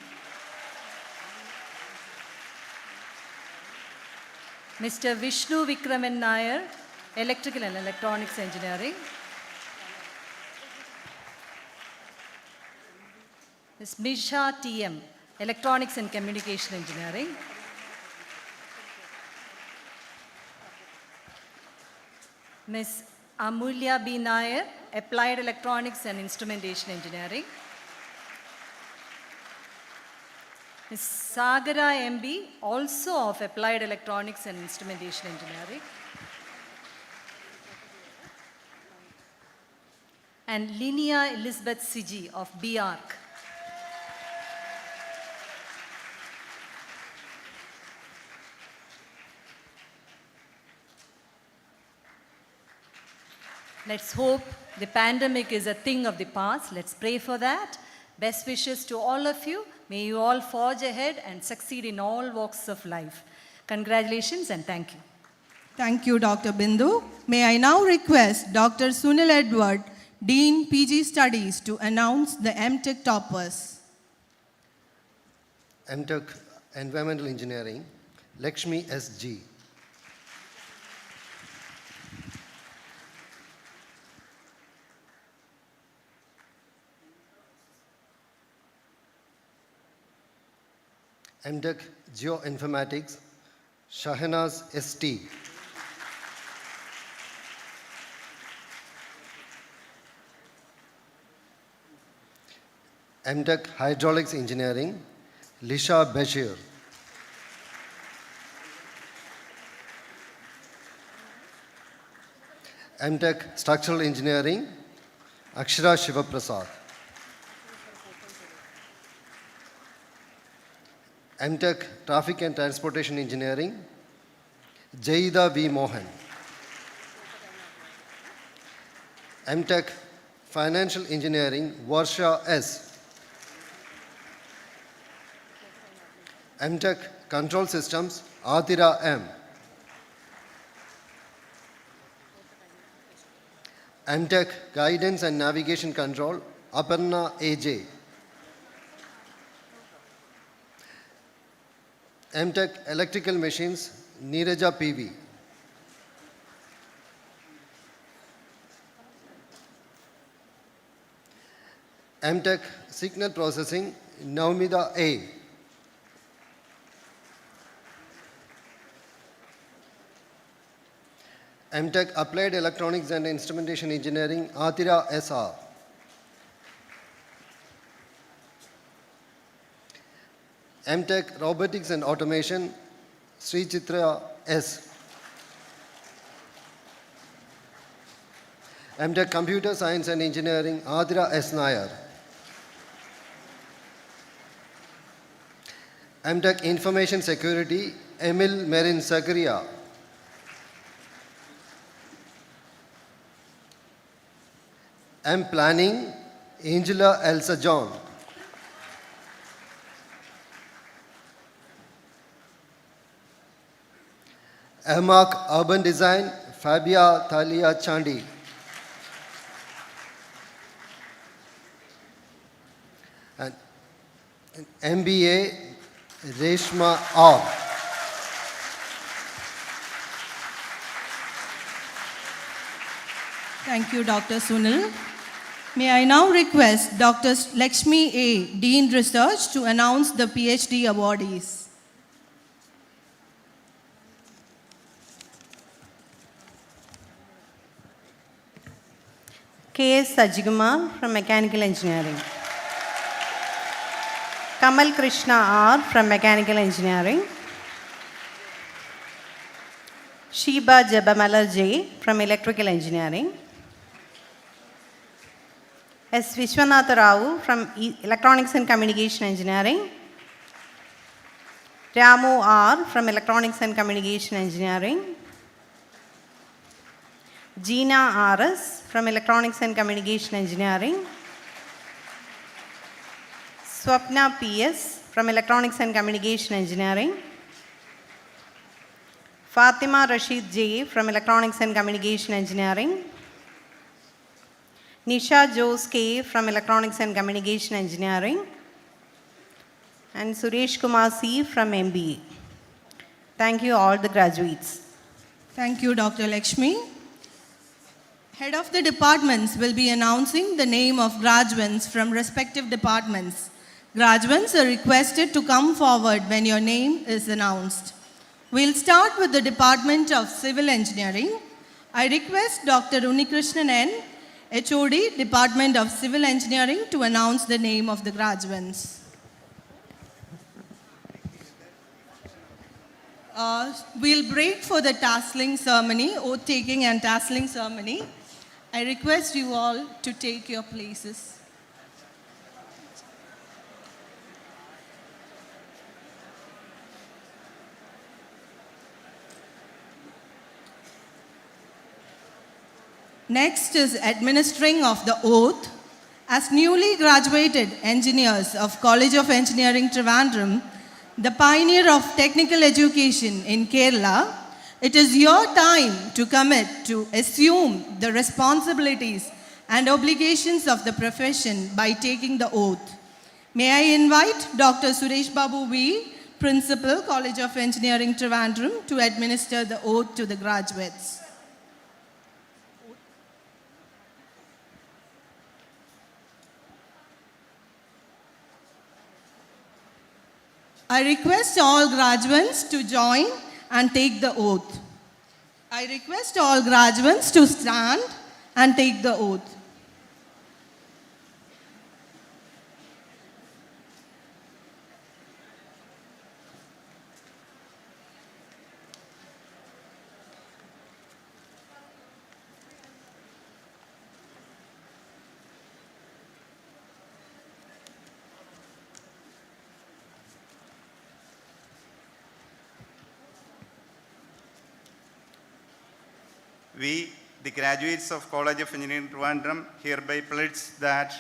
G: Mr. Vishnu Vikraman Nair, Electrical and Electronics Engineering. Ms. Misha T.M., Electronics and Communication Engineering. Ms. Amulya B. Nair, Applied Electronics and Instrumentation Engineering. Ms. Sagara M.B., also of Applied Electronics and Instrumentation Engineering. And Linnea Elizabeth Siji of B.Arch. Let's hope the pandemic is a thing of the past. Let's pray for that. Best wishes to all of you. May you all forge ahead and succeed in all walks of life. Congratulations and thank you.
A: Thank you, Dr. Bindu. May I now request Dr. Sunil Edward, Dean PG Studies, to announce the M.Tech toppers.
H: M.Tech Environmental Engineering, Lakshmi S.G. M.Tech Geoinformatics, Shahanaz S.T. M.Tech Hydraulics Engineering, Lisha Bashir. M.Tech Structural Engineering, Akshara Shivaprasad. M.Tech Traffic and Transportation Engineering, Jaida V. Mohan. M.Tech Financial Engineering, Varsha S. M.Tech Control Systems, Atira M. M.Tech Guidance and Navigation Control, Aparna A.J. M.Tech Electrical Machines, Neeraja P.V. M.Tech Signal Processing, Naumida A. M.Tech Applied Electronics and Instrumentation Engineering, Atira S.R. M.Tech Robotics and Automation, Sri Chitra S. M.Tech Computer Science and Engineering, Adira S. Nair. M.Tech Information Security, Emil Merin Zakaria. M.Planning, Angela Elsa John. M.Arch Urban Design, Fabia Thalia Chandi. And MBA, Reshma R.
A: Thank you, Dr. Sunil. May I now request Dr. Lakshmi A., Dean Research, to announce the PhD awardees.
I: K.S. Sajigumar from Mechanical Engineering. Kamal Krishna R. from Mechanical Engineering. Sheba Jabamalar J. from Electrical Engineering. S. Vishwanatha Rao from Electronics and Communication Engineering. Ramu R. from Electronics and Communication Engineering. Gina R.S. from Electronics and Communication Engineering. Swapna P.S. from Electronics and Communication Engineering. Fatima Rashid J. from Electronics and Communication Engineering. Nisha Jose K. from Electronics and Communication Engineering. And Suresh Kumar C. from MBA. Thank you all the graduates.
A: Thank you, Dr. Lakshmi. Head of the departments will be announcing the name of graduates from respective departments. Graduates are requested to come forward when your name is announced. We'll start with the Department of Civil Engineering. I request Dr. Unikrishnan N., HOD, Department of Civil Engineering, to announce the name of the graduates. We'll break for the tasseling ceremony, oath-taking and tasseling ceremony. I request you all to take your places. Next is administering of the oath. As newly graduated engineers of College of Engineering Trivandrum, the pioneer of technical education in Kerala, it is your time to commit to assume the responsibilities and obligations of the profession by taking the oath. May I invite Dr. Suresh Babu V., Principal, College of Engineering Trivandrum, to administer the oath to the graduates. I request all graduates to join and take the oath. I request all graduates to stand and take the oath.
D: We, the graduates of College of Engineering Trivandrum, hereby pledge that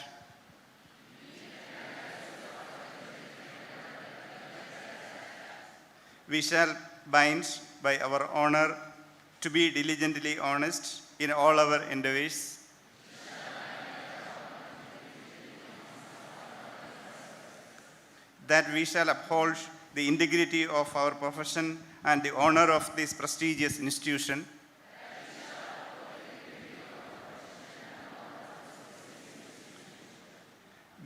D: we shall bind by our honor to be diligently honest in all our endeavors, that we shall uphold the integrity of our profession and the honor of this prestigious institution,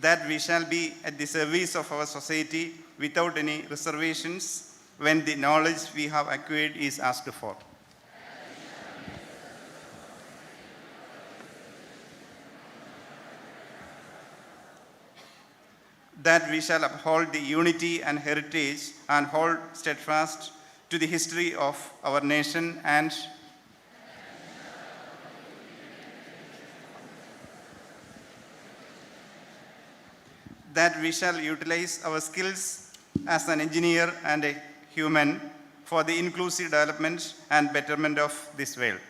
D: that we shall be at the service of our society without any reservations when the knowledge we have acquired is asked for. That we shall uphold the unity and heritage and hold steadfast to the history of our nation, and that we shall utilize our skills as an engineer and a human for the inclusive development and betterment of this world.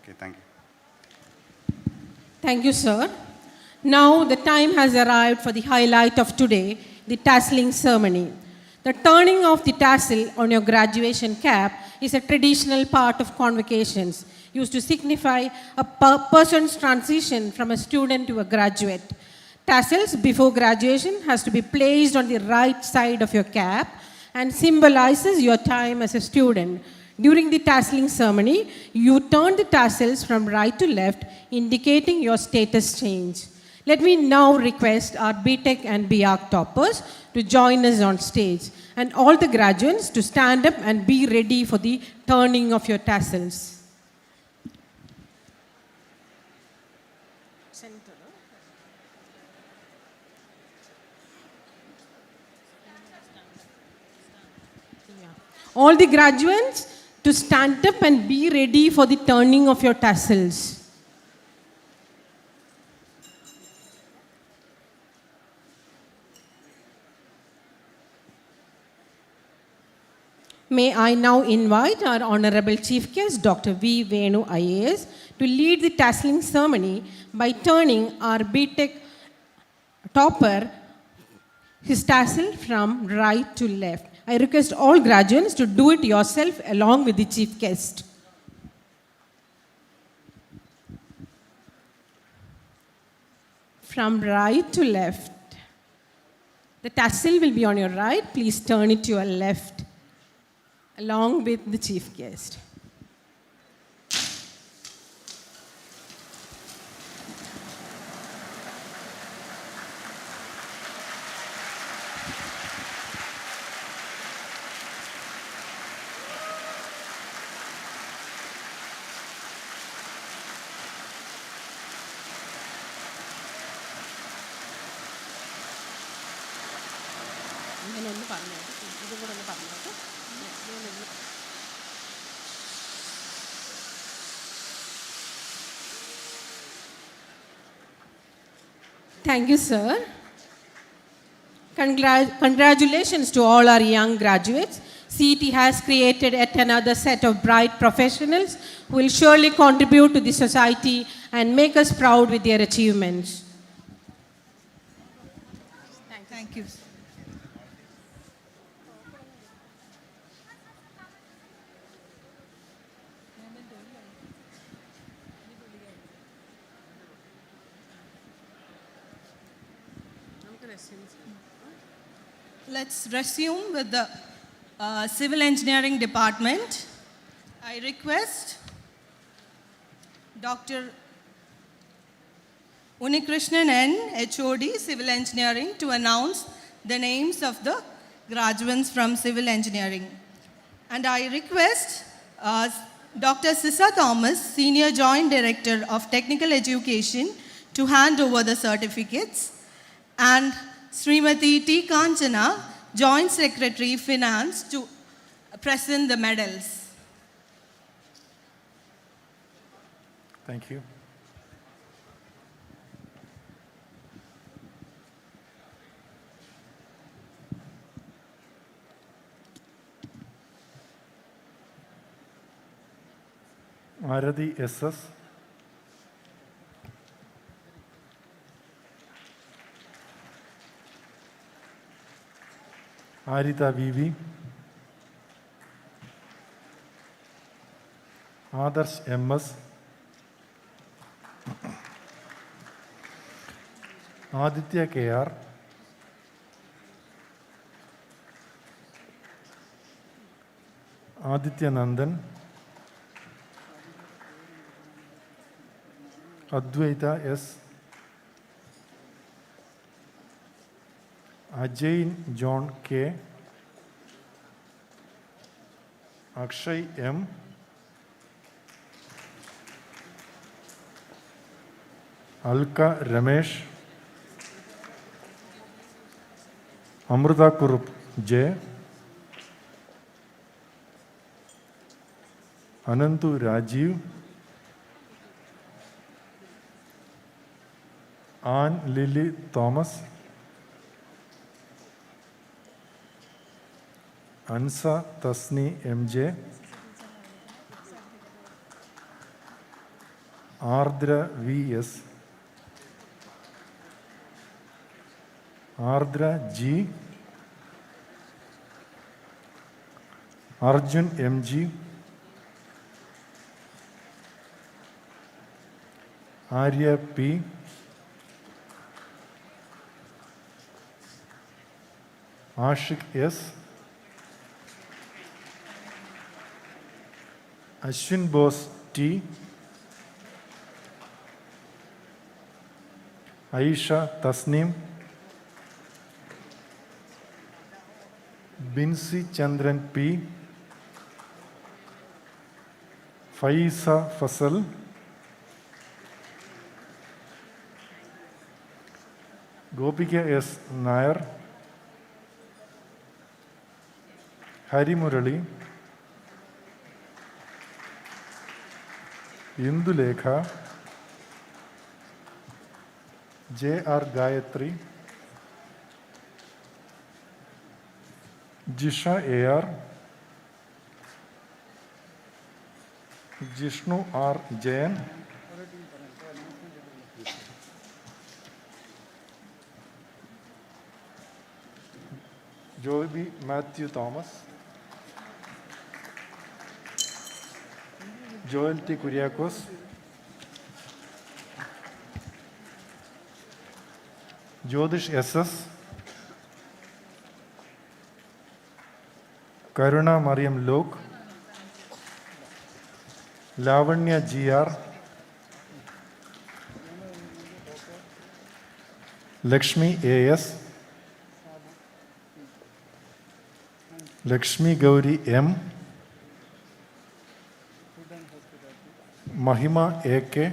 D: Okay, thank you.
B: Thank you, sir. Now the time has arrived for the highlight of today, the tasseling ceremony. The turning of the tassel on your graduation cap is a traditional part of convocations used to signify a person's transition from a student to a graduate. Tassels before graduation has to be placed on the right side of your cap and symbolizes your time as a student. During the tasseling ceremony, you turn the tassels from right to left, indicating your status change. Let me now request our B.Tech and B.Arch toppers to join us on stage, and all the graduates to stand up and be ready for the turning of your tassels. All the graduates to stand up and be ready for the turning of your tassels. May I now invite our Honorable Chief Guest, Dr. V. Venu, IAS, to lead the tasseling ceremony by turning our B.Tech topper his tassel from right to left. I request all graduates to do it yourself along with the Chief Guest. From right to left. The tassel will be on your right. Please turn it to your left, along with the Chief Guest. Thank you, sir. Congratulations to all our young graduates. CET has created yet another set of bright professionals who will surely contribute to the society and make us proud with their achievements.
A: Thank you. Let's resume with the Civil Engineering Department. I request Dr. Unikrishnan N, HOD, Civil Engineering, to announce the names of the graduates from Civil Engineering. And I request Dr. Sissa Thomas, Senior Joint Director of Technical Education, to hand over the certificates, and Srimati T. Kanchana, Joint Secretary, Finance, to present the medals.
J: Thank you. Arathi SS. Arita VV. Adarsh MS. Aditya KR. Aditya Nandan. Advaita S. Ajay John K. Akshay M. Alka Ramesh. Amruta Kurup J. Anantu Rajiv. Anne Lily Thomas. Ansa Tasni MJ. Ardra VS. Ardra G. Arjun MG. Arya P. Ashik S. Ashwin Bose T. Aisha Tasneem. Binsi Chandran P. Faisa Fasal. Gopika S. Nair. Hari Murali. Indulekha. J.R. Gayatri. Jisha A.R. Jishnu R Jayan, Joby Mathew Thomas, Joel T Kuriakose, Jyothish S S, Karuna Mariam Lok, Lavanya G R, Lakshmi A S, Lakshmi Gowri M, Mahima A K,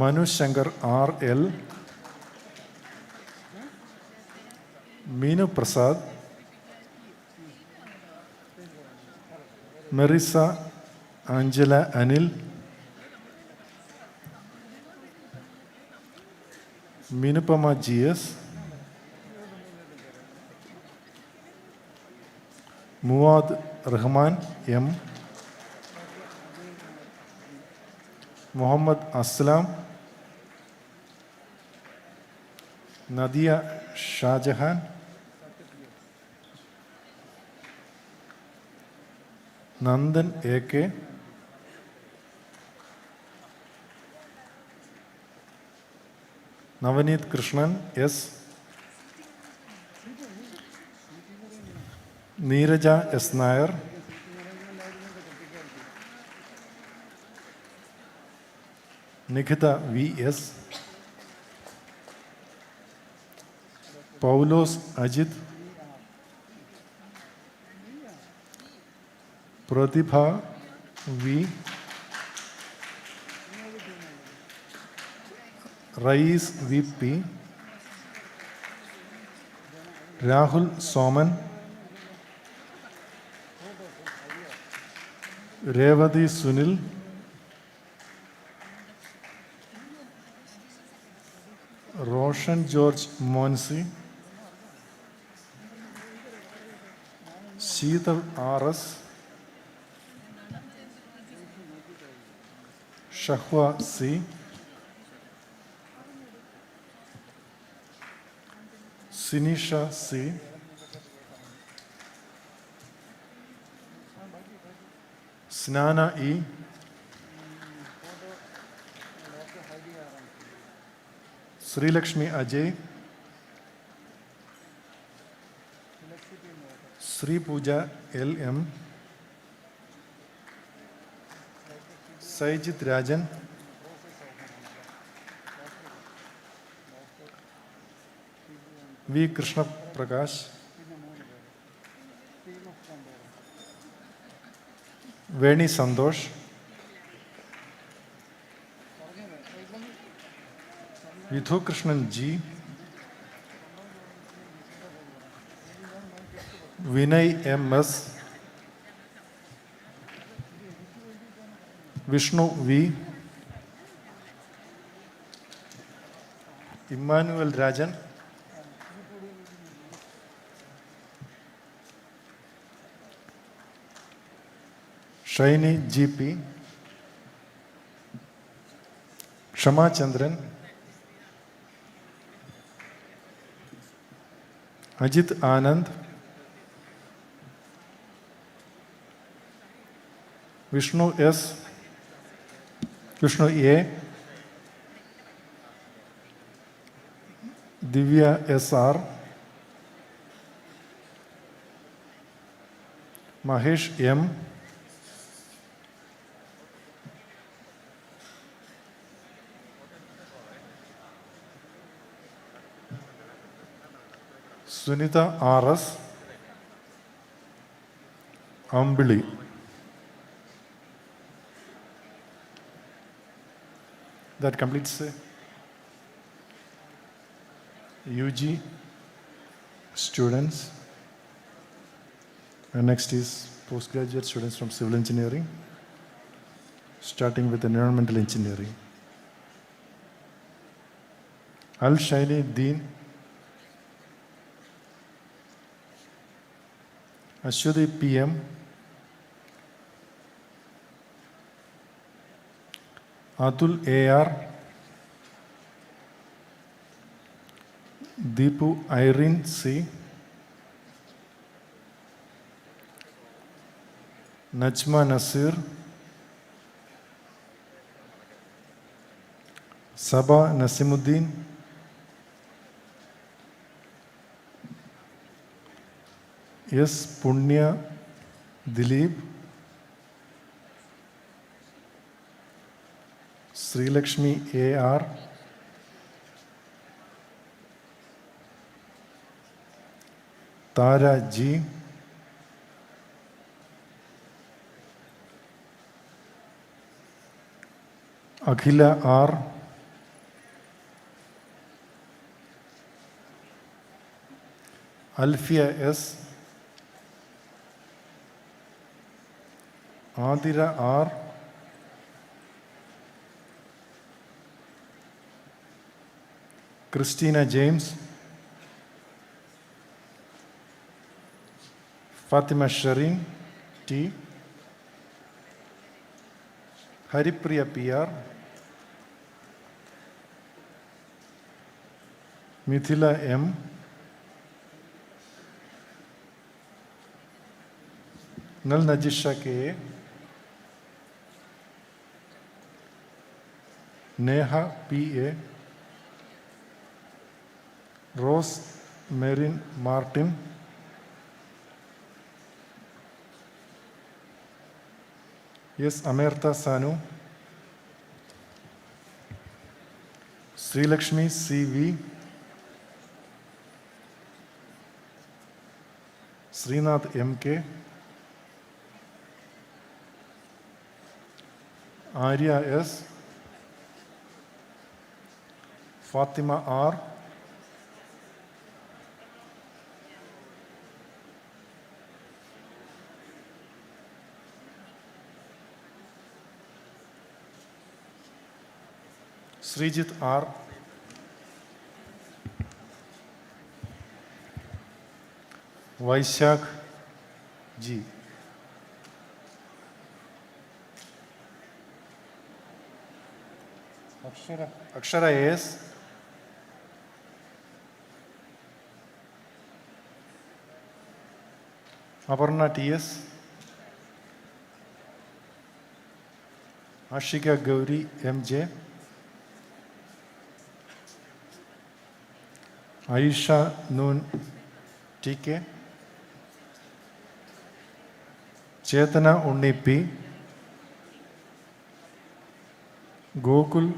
J: Manu Shankar R L, Meenu Prasad, Merisa Angela Anil, Minupama G S, Muaad Rahman M, Mohammed Aslam, Nadia Shajahan, Nandan A K, Navaneeth Krishnan S, Neeraja S Nair, Nikhitha V S, Paulose Ajith, Prathibha V, Rayees V P, Rahul Soman, Revathi Sunil, Roshan George Moncy, Sheethal R S, Shahwa C, Sinisha C, Snana E, Sreelakshmi Ajay, Sreepooja L M, Saijith Rajan, V Krishnaprakash, Veni Santhosh, Vidhu Krishnan G, Vinay M S, Vishnu V, Immanuel Rajan, Shiny G P, Kshamachandran, Ajith Anand, Vishnu S, Vishnu A, Divya S R, Mahesh M, Sunitha R S, Ambili. That completes UG students. And next is postgraduate students from civil engineering, starting with environmental engineering. Al Shaini Deen, Ashwati PM, Atul AR, Deepu Irene C, Najma Nasir, Saba Nasimuddin, S. Punya Dilip, Sri Lakshmi AR, Tara G, Akhila R, Alfia S, Adira R, Christina James, Fatima Shireen T, Haripriya PR, Mithila M, Nal Najisha K, Neha PA, Rose Marin Martin, S. Amerta Sanu, Sri Lakshmi CV, Srinath MK, Arya S, Fatima R, Srijit R, Vaishak G, Akshara AS, Aparna TS, Ashika Gauri MJ, Aisha Noon TK, Chetana Unni P, Gokul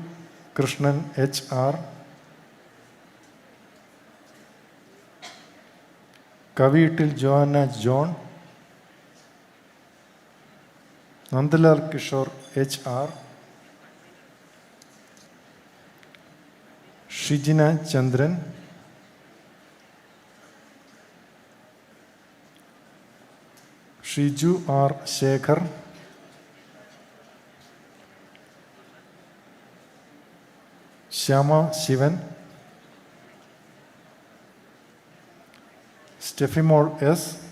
J: Krishnan HR, Kavitil Joanna John, Nandalal Kishore HR, Shijina Chandran, Shiju R. Shekhar, Shyama Shivan, Steffimol S,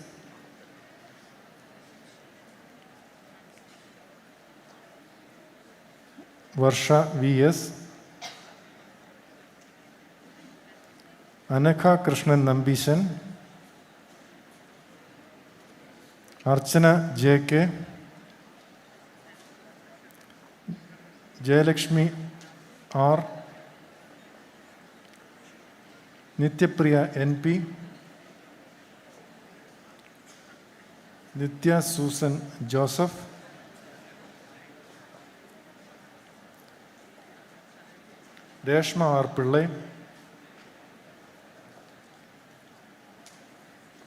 J: Varsha VS, Anakha Krishnan Nambishan, Archana JK, Jayalakshmi R, Nityapriya NP, Nitya Susan Joseph, Reshma R. Pillai,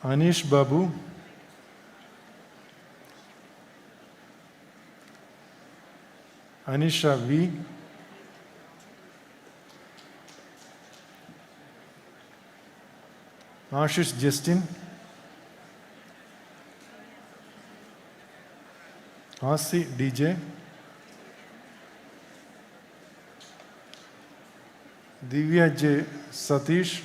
J: Anish Babu, Anisha V, Ashish Justin, Asi DJ, Divya J. Satish,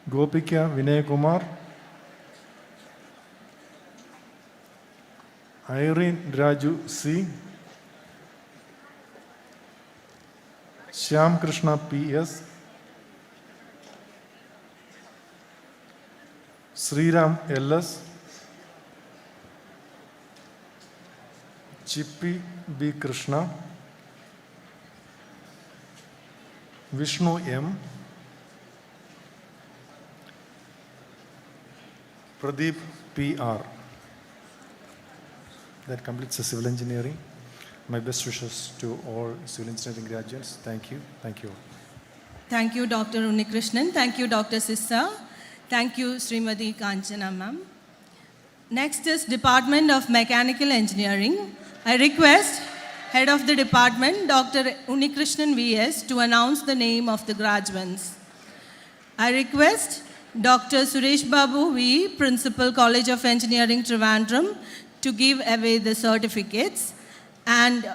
J: Gopika Vinay Kumar, Irene Raju C, Shyam Krishna P.S., Sriram L.S., Chippy B. Krishna, Vishnu M., Pradeep P.R. That completes the civil engineering. My best wishes to all civil engineering graduates. Thank you. Thank you all.
A: Thank you, Dr. Unikrishnan. Thank you, Dr. Sissa. Thank you, Srimati Kanchana ma'am. Next is Department of Mechanical Engineering. I request Head of the Department, Dr. Unikrishnan V.S., to announce the name of the graduates. I request Dr. Suresh Babu V., Principal, College of Engineering Trivandrum, to give away the certificates, and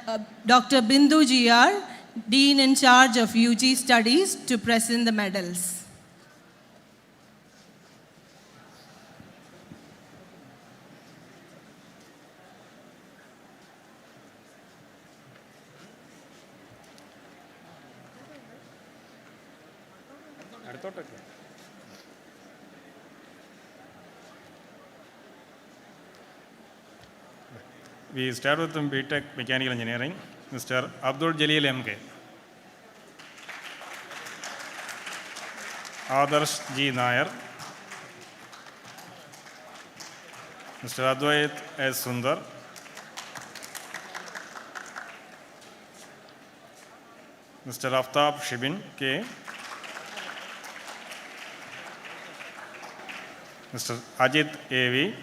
A: Dr. Bindu G.R., Dean in charge of UG Studies, to present the medals.
K: We start with B.Tech Mechanical Engineering, Mr. Abdul Jalil M.K. Adarsh G. Nair, Mr. Advait S. Sundar, Mr. Aftab Shibin K., Mr. Ajit A.V.,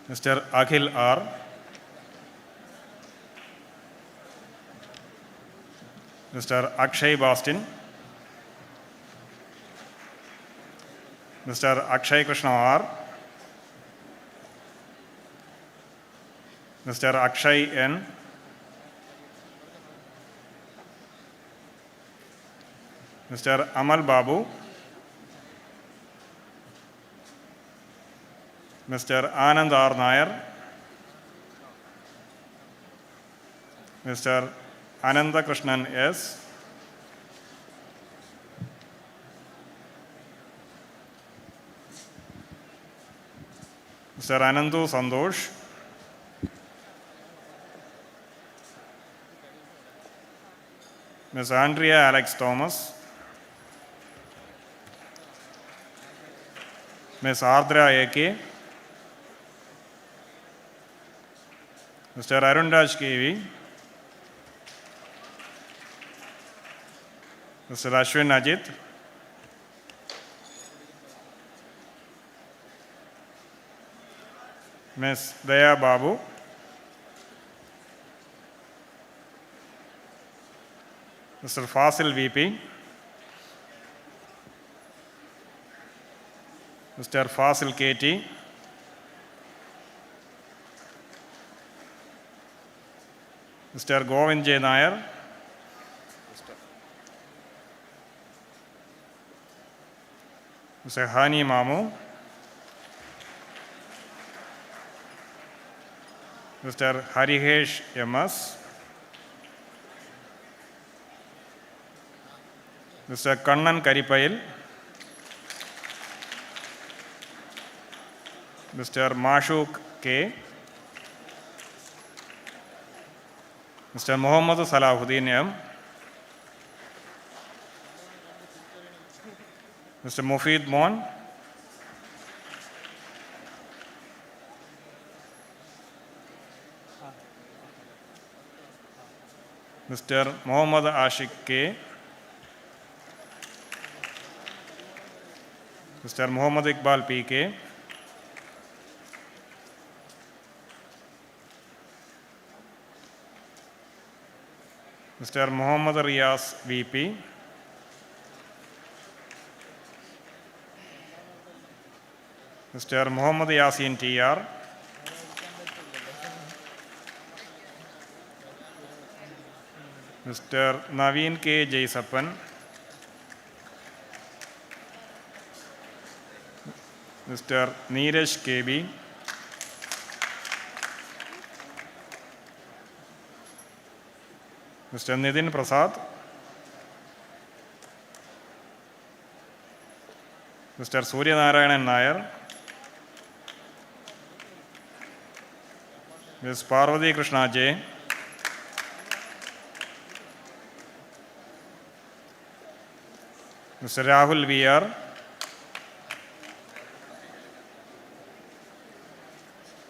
K: Mr. Akhil R., Mr. Akshay Bastin, Mr. Akshay Krishna R., Mr. Akshay N., Mr. Amal Babu, Mr. Anand R. Nair, Mr. Ananda Krishnan S., Mr. Anandu Sandosh, Ms. Andrea Alex Thomas, Ms. Ardra A.K., Mr. Arundaj K.V., Mr. Ashwin Ajit, Ms. Daya Babu, Mr. Fasil VP, Mr. Fasil KT, Mr. Govind J. Nair, Mr. Hani Mamu, Mr. Harihesh M.S., Mr. Kannan Karipayil, Mr. Mashuk K., Mr. Muhammad Salahuddin M., Mr. Mufid Mon, Mr. Muhammad Ashik K., Mr. Muhammad Iqbal P.K., Mr. Muhammad Riyas VP, Mr. Muhammad Yasin TR, Mr. Naveen K. Jaisappan, Mr. Neeraj KB, Mr. Nitin Prasad, Mr. Surya Narayanan Nair, Ms. Parvati Krishna J, Mr. Rahul VR,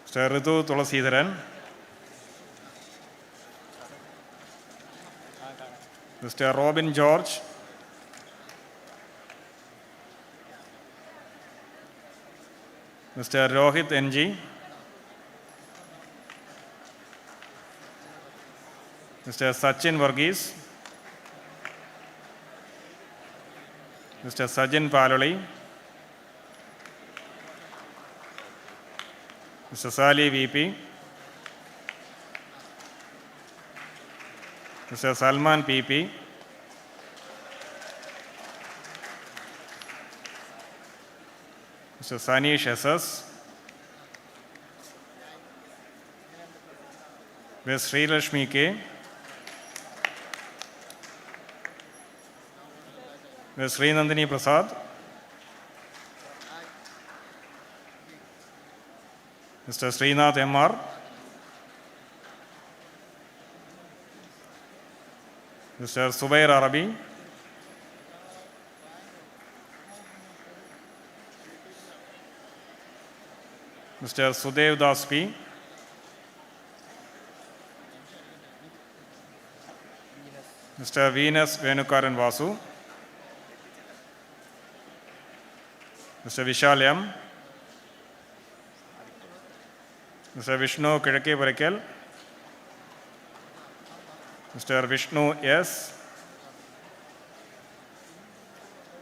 K: Mr. Ritu Tulasidaran, Mr. Robin George, Mr. Rohit NG, Mr. Sachin Varghese, Mr. Sajin Paloli, Mr. Sali VP, Mr. Salman PP, Mr. Sanish SS, Ms. Srilashmi K, Ms. Srinandini Prasad, Mr. Srinath M.R, Mr. Subair Arabi, Mr. Sudev Das P, Mr. Venus Venukaran Vasu, Mr. Vishal M, Mr. Vishnu Kidake Parakel, Mr. Vishnu S,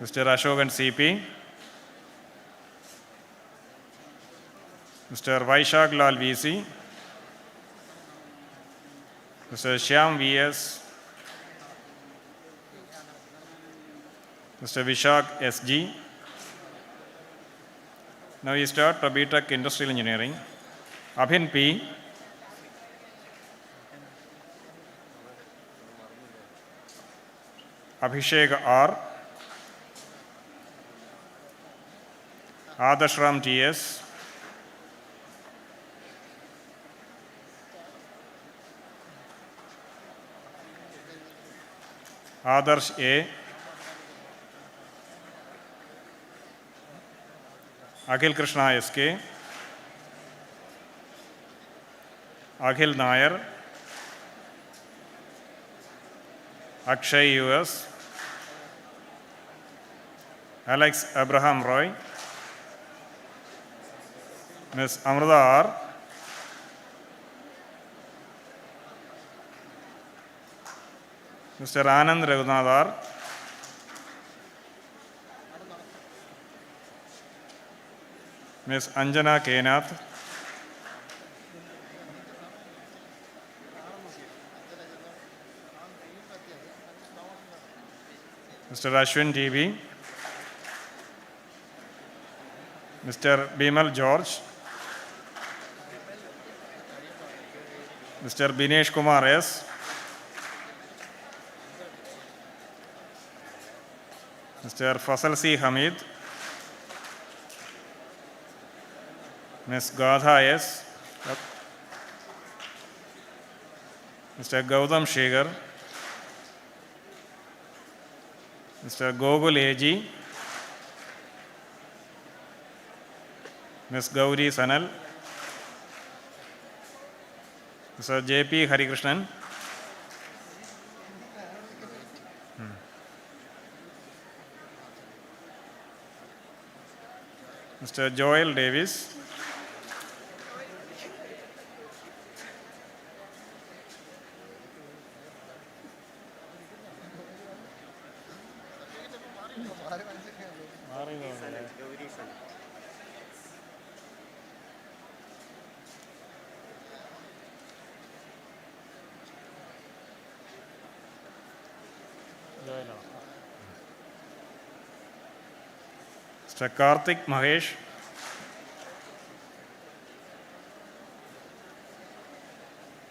K: Mr. Ashokan CP, Mr. Vaishak Lal VC, Mr. Shyam VS, Mr. Vishak SG. Now we start B.Tech Industrial Engineering. Abhin P, Abhishek R, Adashram TS, Adarsh A, Akhil Krishna SK, Akhil Nair, Akshay US, Alex Abraham Roy, Ms. Amrita R, Mr. Anand Raghunath R, Ms. Anjana K. Nath, Mr. Ashwin TV, Mr. Bimal George, Mr. Binesh Kumar S, Mr. Fasal C. Hamid, Ms. Gadha S, Mr. Gautam Shegar, Mr. Gogul AG, Ms. Gauri Sanal, Mr. J.P. Harikrishnan, Mr. Joel Davis, Mr. Karthik Mahesh,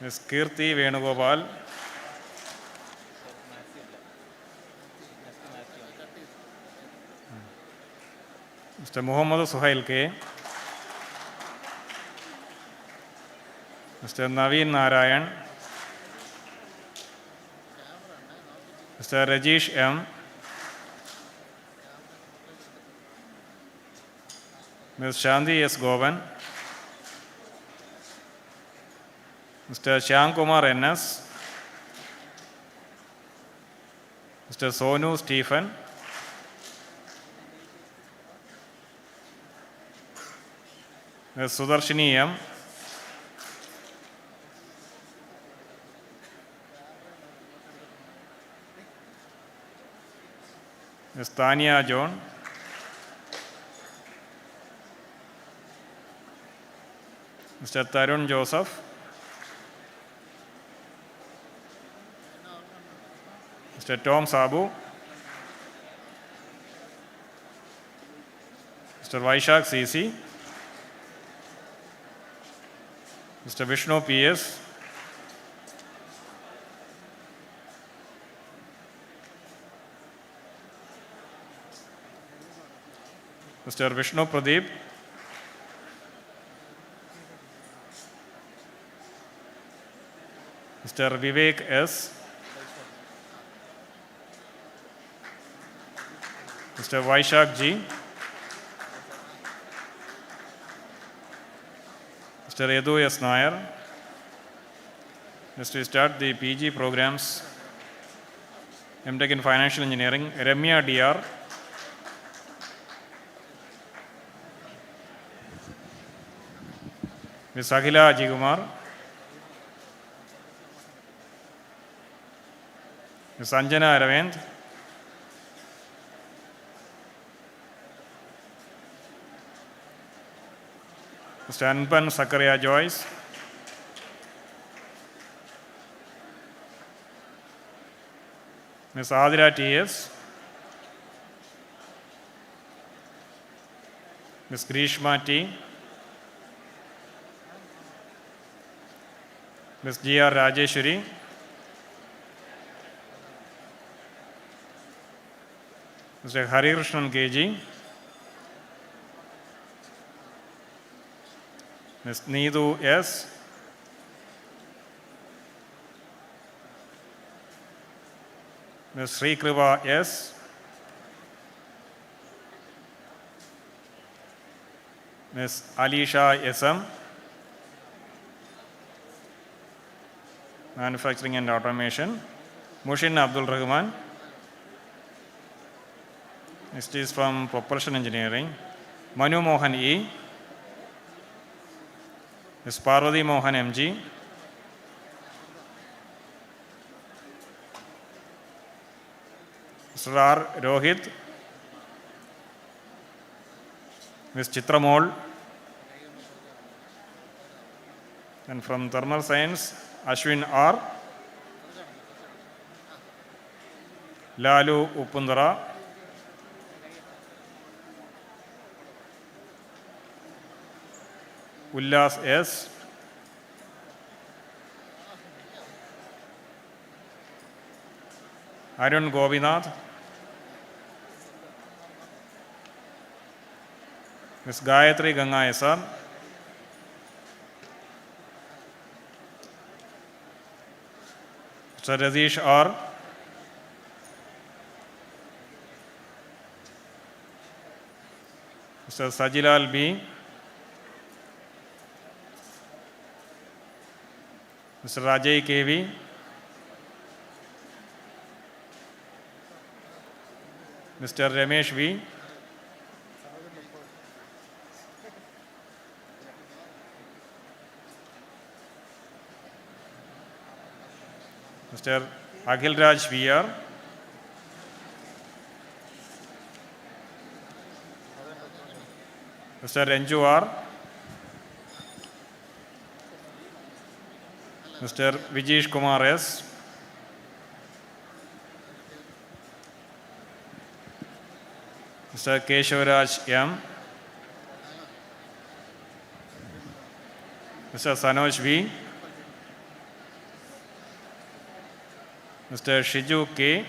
K: Ms. Kirti Venugopal, Mr. Muhammad Suhail K, Mr. Naveen Narayan, Mr. Rajesh M, Ms. Shanti S. Govan, Mr. Shyam Kumar N.S., Mr. Sonu Stephen, Ms. Sudarshini M, Ms. Tanya John, Mr. Tarun Joseph, Mr. Tom Sabu, Mr. Vaishak CC, Mr. Vishnu PS, Mr. Vishnu Pradeep, Mr. Vivek S, Mr. Vaishak G, Mr. Edu S. Nair. Next we start the PG programs. M.Tech in Financial Engineering, Ramya DR, Ms. Akhila Ajikumar, Ms. Anjana Aravind, Mr. Anpan Sakaria Joyce, Ms. Adira T.S., Ms. Grishma T., Ms. G.R. Rajeshwari, Mr. Harikrishnan K.G., Ms. Needu S., Ms. Sri Kriva S., Ms. Alisha S.M., Manufacturing and Automation, Mushin Abdul Rahman. Next is from Propulsion Engineering, Manu Mohan E., Ms. Parvati Mohan M.G., Mr. R. Rohit, Ms. Chitramol, and from Thermal Science, Ashwin R., Lalu Upundara, Ullas S., Arun Govinath, Ms. Gayatri Ganga SR, Mr. Rajesh R., Mr. Sajilal B., Mr. Rajay KV, Mr. Ramesh V., Mr. Akhil Raj VR, Mr. Renju R., Mr. Vijesh Kumar S., Mr. Mr. Keshavaraj M. Mr. Sanoj V. Mr. Shiju K.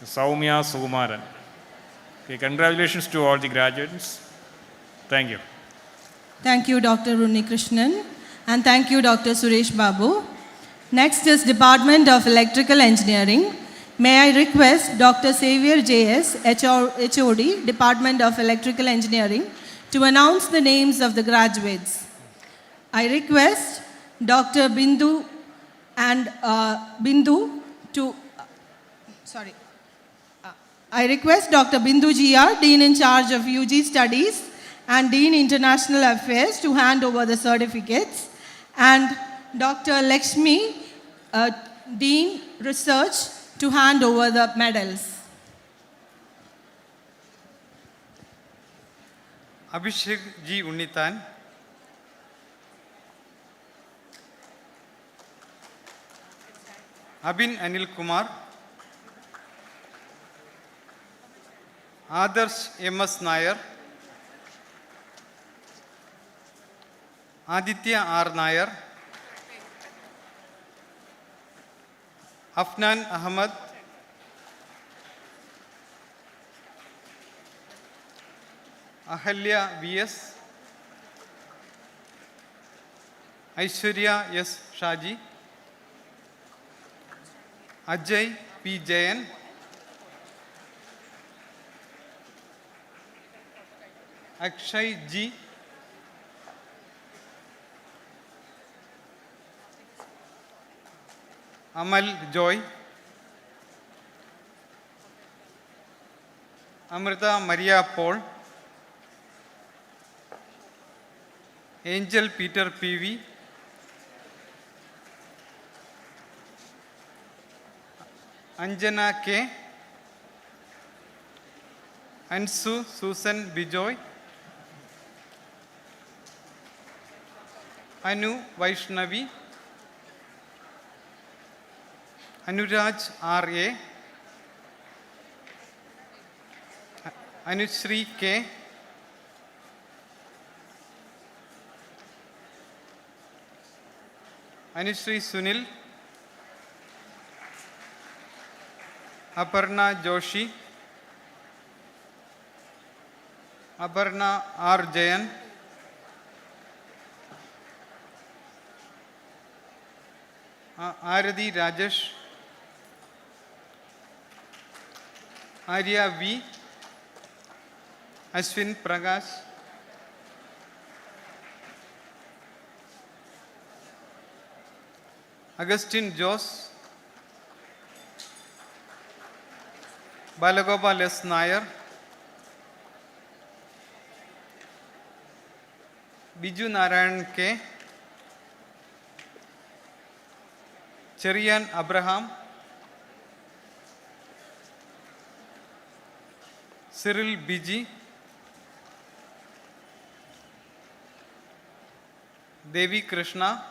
K: Saumya Sukumaran. Okay, congratulations to all the graduates. Thank you.
A: Thank you, Dr. Unnikrishnan, and thank you, Dr. Suresh Babu. Next is Department of Electrical Engineering. May I request Dr. Xavier J.S., HOD, Department of Electrical Engineering, to announce the names of the graduates. I request Dr. Bindu and I request Dr. Bindu GR, Dean in charge of UG Studies and Dean International Affairs, to hand over the certificates, and Dr. Lakshmi, Dean Research, to hand over the medals.
L: Abhishek G. Unnitan, Abhin Anil Kumar, Adarsh M.S. Nair, Aditya R. Nair, Afnan Ahmad, Ahalya V.S., Aishwarya S. Shaji, Ajay P. Jayan, Akshay G, Amal Joy, Amrita Maria Paul, Angel Peter P.V., Anjana K, Ansu Susan Bijoy, Anu Vaishnavi, Anuraj R.A., Anushree K, Anushree Sunil, Aparna Joshi, Aparna R. Jayan, Aradhi Rajesh, Arya V, Ashwin Prakash, Augustine Jose, Balagopal S. Nair, Biju Narayan K, Cherian Abraham, Cyril Biji, Devi Krishna,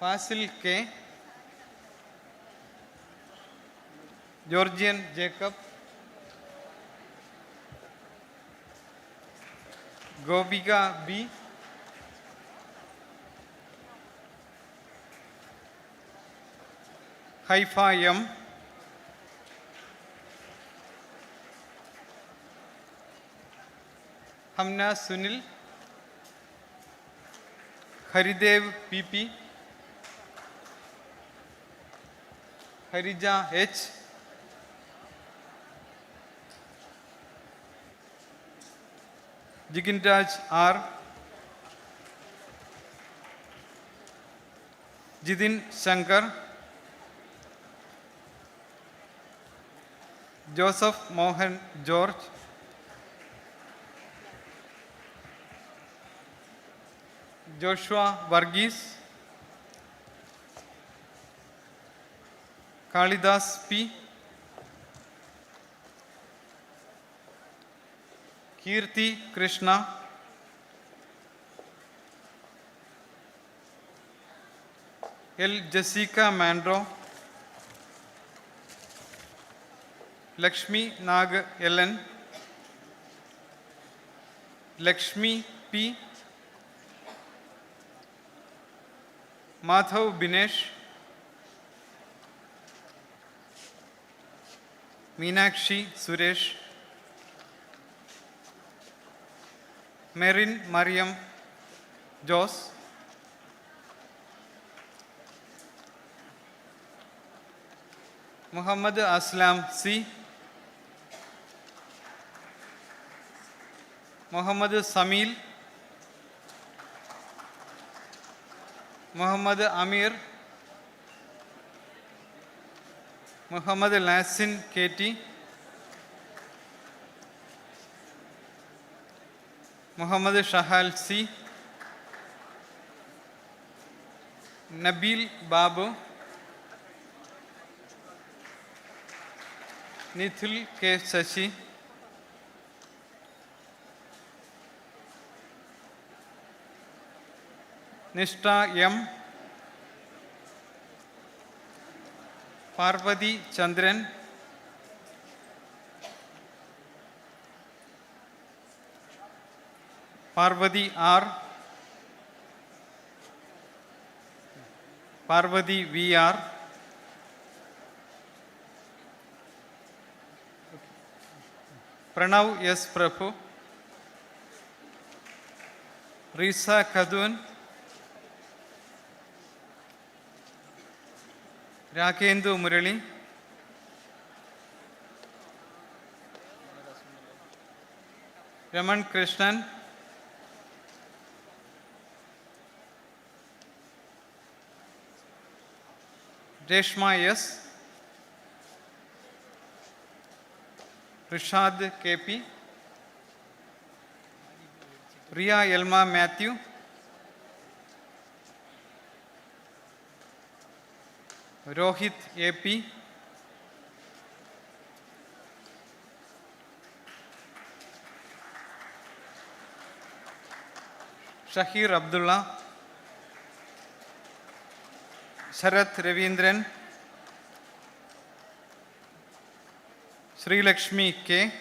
L: Fasil K, Georgian Jacob, Gobika B, Haifa M, Hamna Sunil, Haridev PP, Harija H, Jiginraj R, Jidin Shankar, Joseph Mohan George, Joshua Varghese, Kalidas P, Kirti Krishna, L. Jessica Mandro, Lakshmi Nag Ellen, Lakshmi P, Madhav Binesh, Meenakshi Suresh, Merin Mariam Jos, Muhammad Aslam C, Muhammad Samil, Muhammad Amir, Muhammad Lassin KT, Muhammad Shahal C, Nabil Babu, Nithil K. Sashi, Nishta M, Parvati Chandran, Parvati R, Parvati VR, Pranav S. Prabhu, Risa Kadun, Rakendu Murali, Raman Krishnan, Reshma S, Rishad KP, Ria Elma Matthew, Rohit AP, Shahir Abdullah, Sharath Ravindran, Sri Lakshmi K,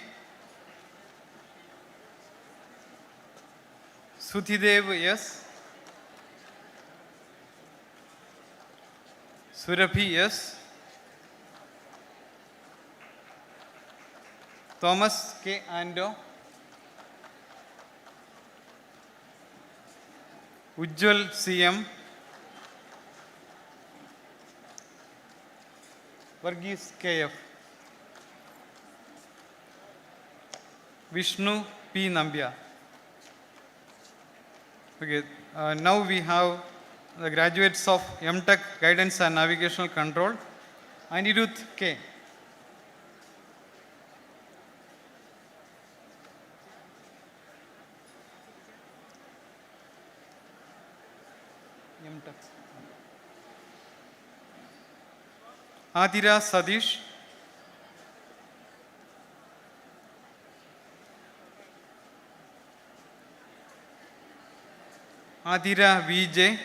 L: Suthidev S, Surabhi S, Thomas K. Ando, Ujjwal CM, Varghese KF, Vishnu P. Nambia. Okay, now we have the graduates of M.Tech Guidance and Navigational Control, Anirudh K. M.Tech. Adira Sadish, Adira VJ,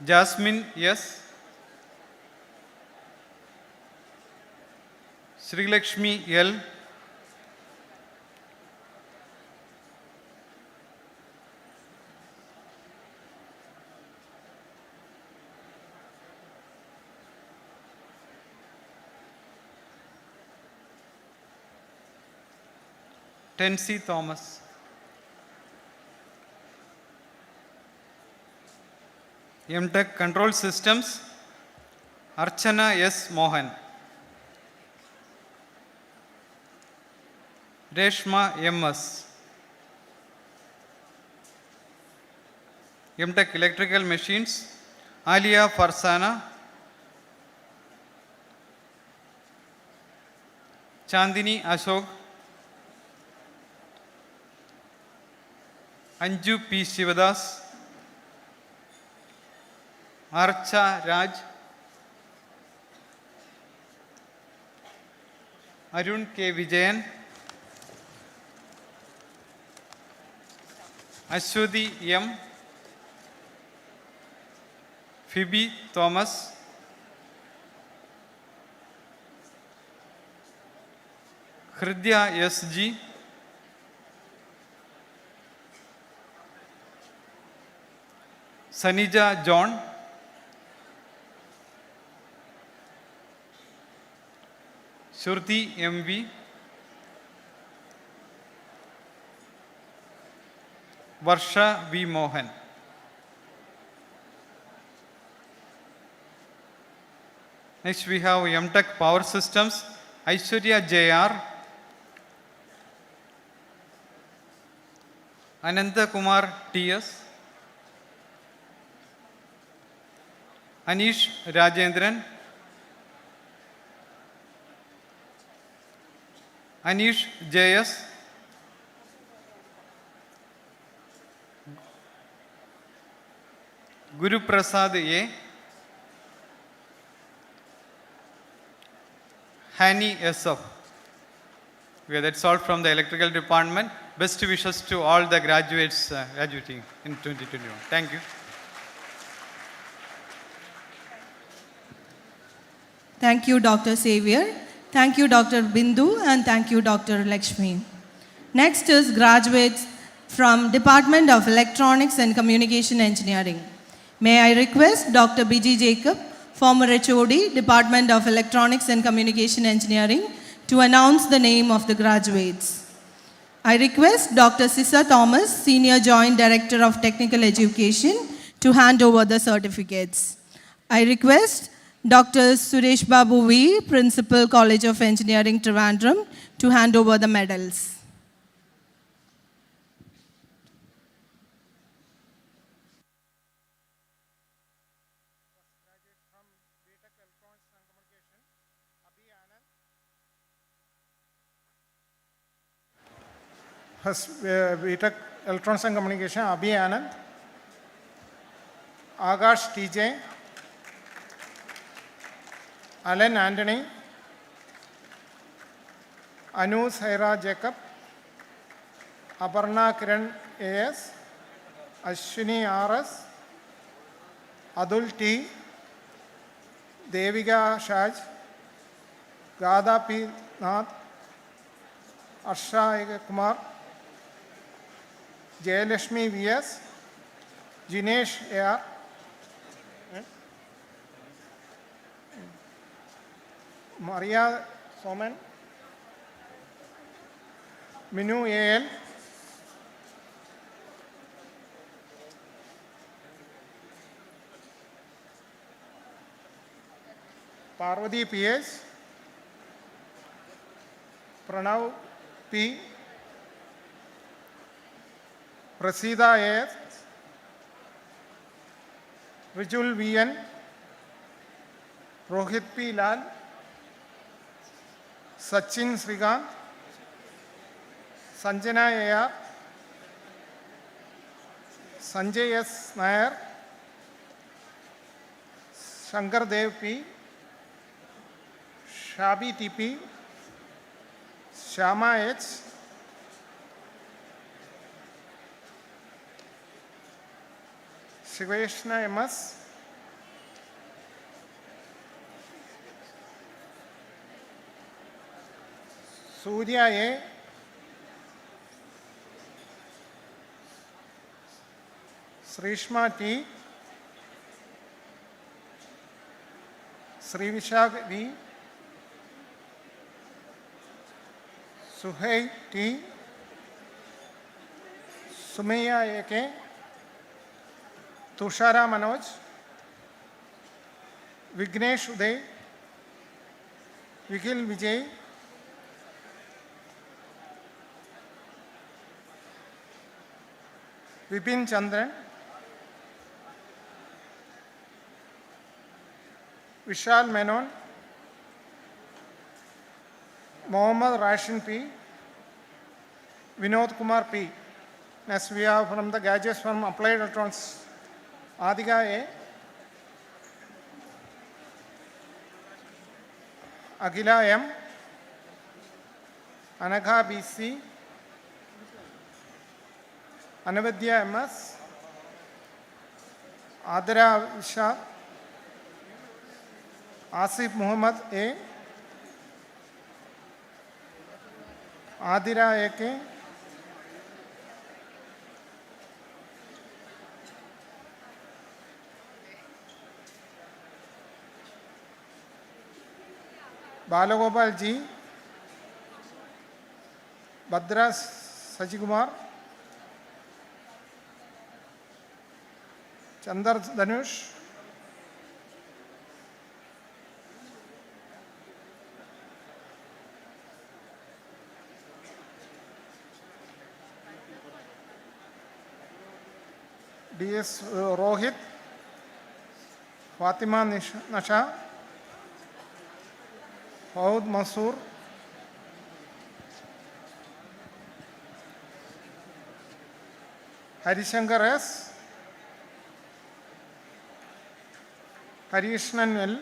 L: Jasmine S, Sri Lakshmi L, Tensi Thomas, M.Tech Control Systems, Archana S. Mohan, Reshma M.S., M.Tech Electrical Machines, Alia Farsana, Chandini Ashok, Anju P. Shivadas, Archa Raj, Arun K. Vijayan, Ashwati M., Phoebe Thomas, Hridya S.G., Sanija John, Shruti M.V., Varsha V. Mohan. Next we have M.Tech Power Systems, Aishwarya J.R., Ananta Kumar T.S., Anish Rajendran, Anish J.S., Guru Prasad A., Hani S.F. Okay, that's all from the electrical department. Best wishes to all the graduates graduating in 2021. Thank you.
A: Thank you, Dr. Xavier. Thank you, Dr. Bindu, and thank you, Dr. Lakshmi. Next is graduates from Department of Electronics and Communication Engineering. May I request Dr. B.G. Jacob, former HOD, Department of Electronics and Communication Engineering, to announce the name of the graduates. I request Dr. Sissa Thomas, Senior Joint Director of Technical Education, to hand over the certificates. I request Dr. Suresh Babu V, Principal, College of Engineering Trivandrum, to hand over the medals.
M: First, B.Tech Electronics and Communication, Abhi Anand, Akash T.J., Alan Anthony, Anu Saira Jacob, Aparna Kiran A.S., Ashwini R.S., Adul T., Devika Shaj, Gada P. Nath, Arsha Kumar, Jayalashmi V.S., Jinesh A.R., Maria Soman, Minu A.L., Parvati P.S., Pranav P., Prasida A.S., Rijul V.N., Rohit P. Lal, Sachin Srikant, Sanjana A.R., Sanjay S. Nair, Shankar Dev P., Shabi T.P., Shama H., Shiveshna M.S., Surya A., Srishma T., Sri Vishak V., Suhai T., Sumaya A.K., Tushara Manoj, Vignesh Uday, Vigil Vijay, Vipin Chandran, Vishal Menon, Mohammad Rashin P., Vinod Kumar P. Next we have from the graduates from Applied Electronics, Adhika A., Akhila M., Anagha B.C., Anavadya M.S., Adra Vishal, Asif Muhammad A. Adira A.K. Balagopal G. Badras Sajikumar. Chandar Dhanush. D.S. Rohit. Fatima Nasha. Faud Masoor. Harishankar S. Harishnan L.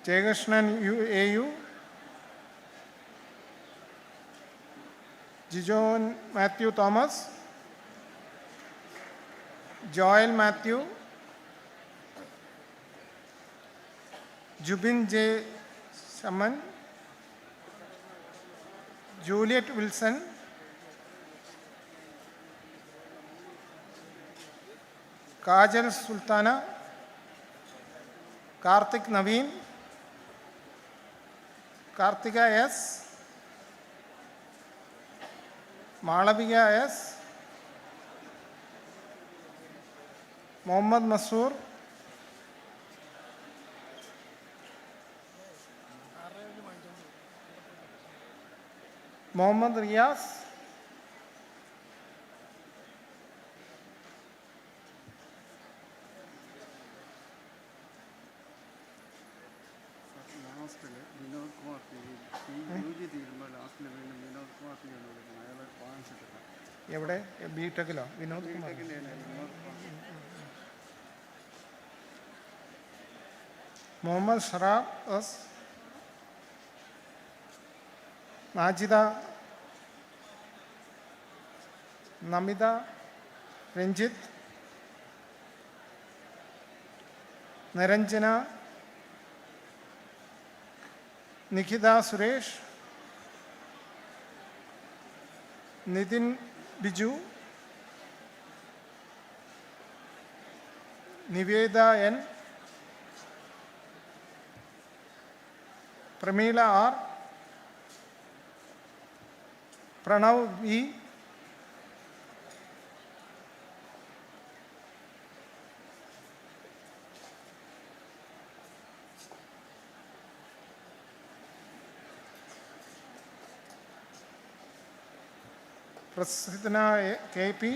M: Jaykrishnan A.U. Jijon Matthew Thomas. Joel Matthew. Jubin J. Saman. Juliet Wilson. Kajal Sultana. Karthik Naveen. Kartika S. Malavika S. Mohammad Masoor. Mohammad Riyas. എവിടെ ബിടെക്കിലോ Vinod Kumar Muhammad Sharab S Majida Namitha Ranjith Niranjana Nikhitha Suresh Nithin Biju Niveda N Prameela R Pranav V Prasiddhana K P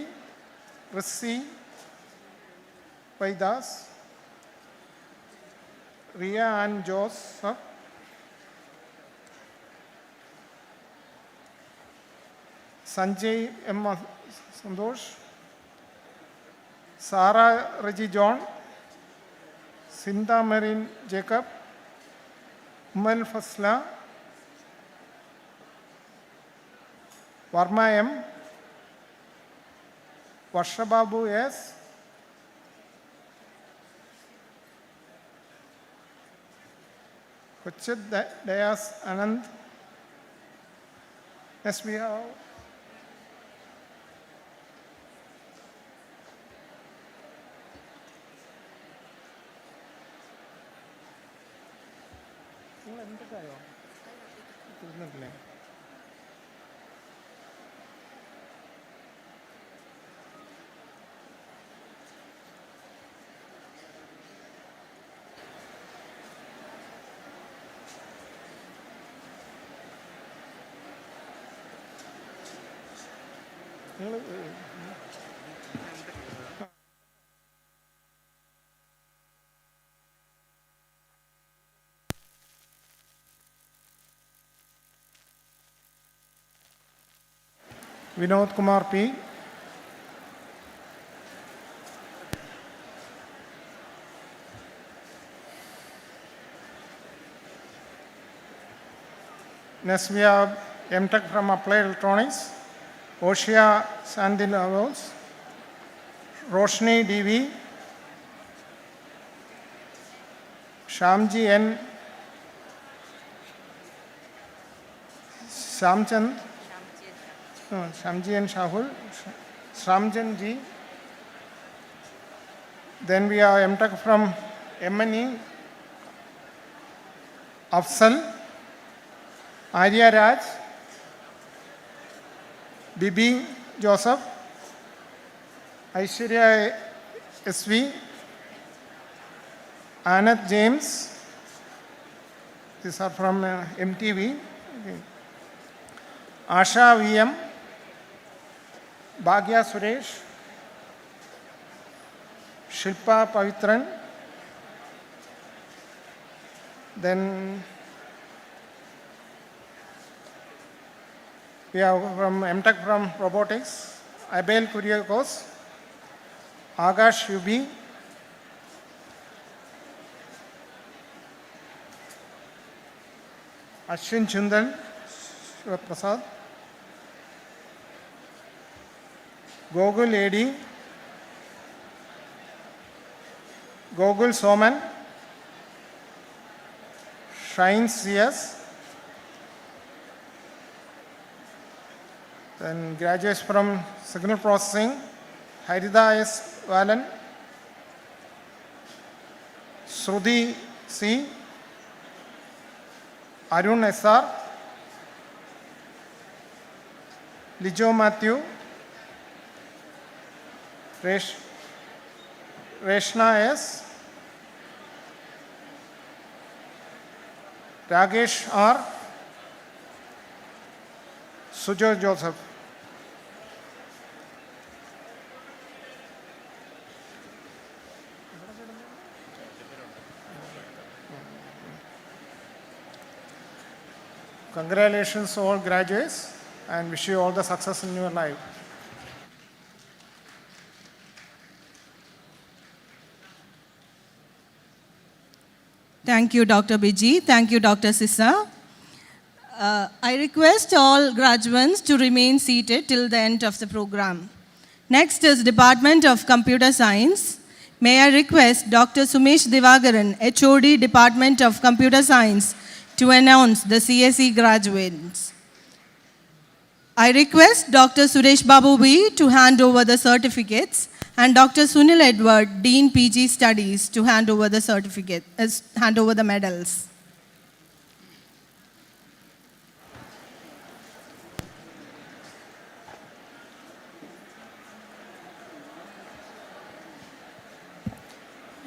M: Risi Vaidas Riya and Joseph Sanjay M Santhosh Sara Reji John Sintha Merin Jacob Ummal Fasla Varma M Varshababu S Kochath Dias Ananth S V have നിങ്ങൾ എന്തൊക്കെയോ തീർന്നിട്ടില്ലേ നിങ്ങൾ Vinod Kumar P Nasmiya M.Tech from Applied Electronics, Oshia Sandilavos, Roshni D.V., Shamji N. Shamchand, Shamji N. Shahul, Shamjan G. Then we have M.Tech from M.E. Afsal, Arya Raj, Bibi Joseph, Aishwarya S.V., Anat James, these are from MTV, okay. Asha VM, Bhagya Suresh, Shilpa Pavitran, then we have from M.Tech from Robotics, Abel Kuriakos, Agash Yubi, Ashwin Chundal, Shiva Prasad, Gogul AD, Gogul Soman, Shine CS, then graduates from Signal Processing, Harida S. Valan, Sruthi C., Arun S.R., Lijo Matthew, Reshna S., Ragesh R., Sujo Joseph. Congratulations to all graduates and wish you all the success in your life.
A: Thank you, Dr. Biji. Thank you, Dr. Sissa. I request all graduates to remain seated till the end of the program. Next is Department of Computer Science. May I request Dr. Sumesh Divagaran, HOD, Department of Computer Science, to announce the CSE graduates. I request Dr. Suresh Babu B to hand over the certificates and Dr. Sunil Edward, Dean PG Studies, to hand over the medals.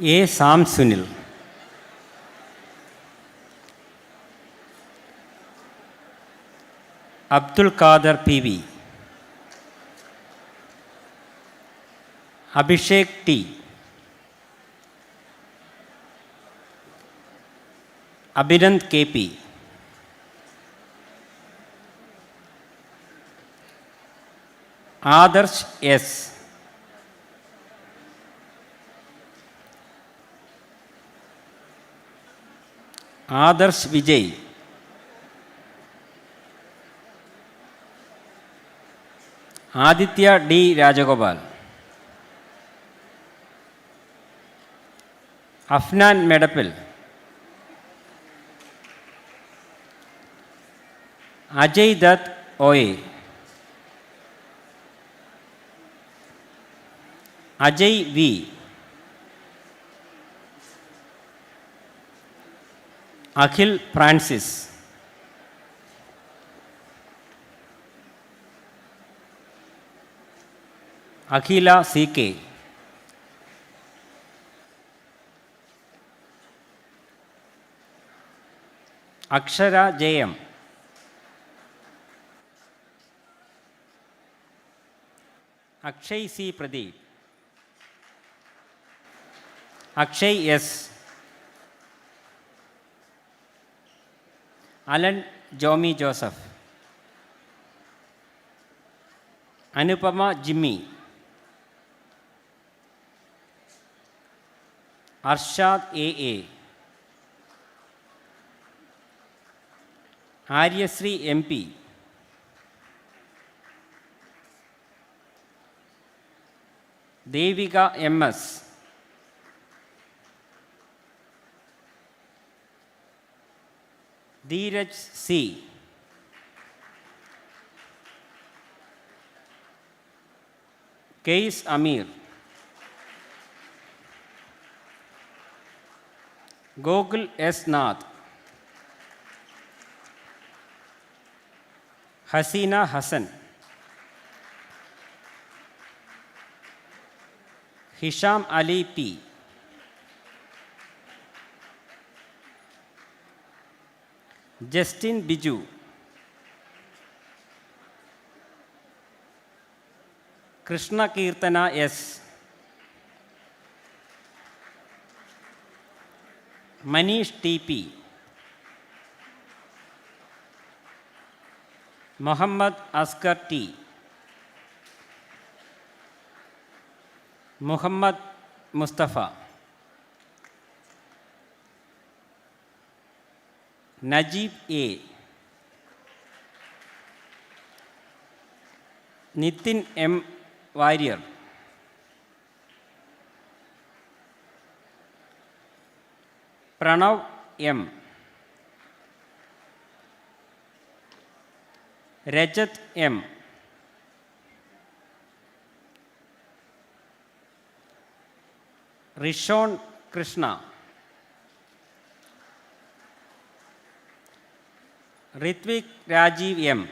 N: A. Sam Sunil. Abdul Qadir PV. Abhishek T. Abhinand KP. Adarsh S. Adarsh Vijay. Aditya D. Rajagopal. Afnan Medapil. Ajay Dutt Oye. Ajay V. Akhil Francis. Akhila CK. Akshara JM. Akshay C. Pradeep. Akshay S. Alan Jomi Joseph. Anupama Jimmy. Arshad AA. Aryasri MP. Devika M.S. Dheeraj C. Kais Amir. Gokul S. Nath. Hasina Hassan. Hisham Ali P. Justin Biju. Krishna Kirtana S. Manish T.P. Muhammad Asghar T. Muhammad Mustafa. Najib A. Nitin M. Warrior. Pranav M. Rajat M. Rishon Krishna. Ritvik Rajiv M.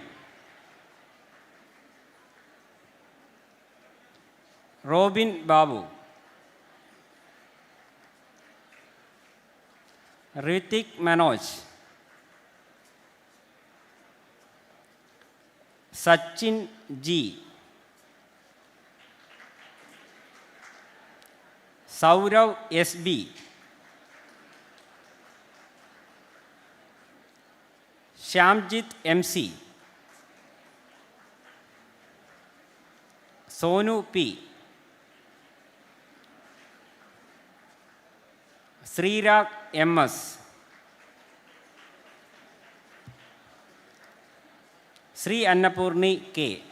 N: Robin Babu. Ritik Manoj. Sachin G. Saurav S.B. Shyamjit M.C. Sonu P. Srirag M.S. Sri Annapurni K.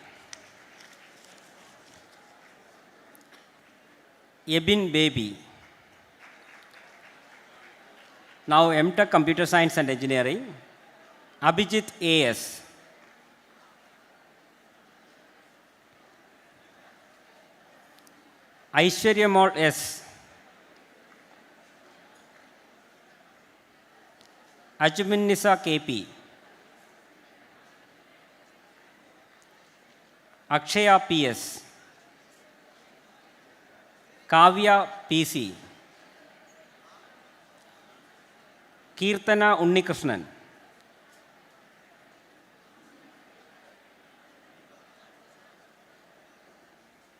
N: Yebin Baby. Now M.Tech Computer Science and Engineering. Abhijit A.S. Aishwarya Mall S. Ajmin Nisa K.P. Akshaya P.S. Kavya P.C. Kirtana Unnikrishnan.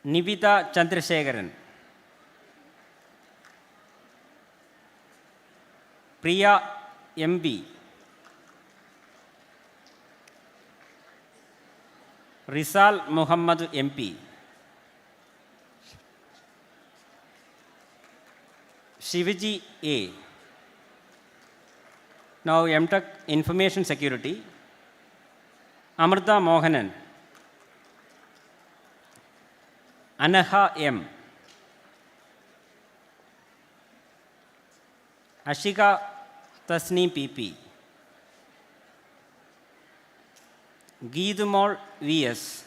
N: Nivita Chandrasekharan. Priya M.B. Rizal Muhammad M.P. Shivaji A. Now M.Tech Information Security. Amrita Mohanan. Anaha M. Ashika Tasneem P.P. Geedumol V.S.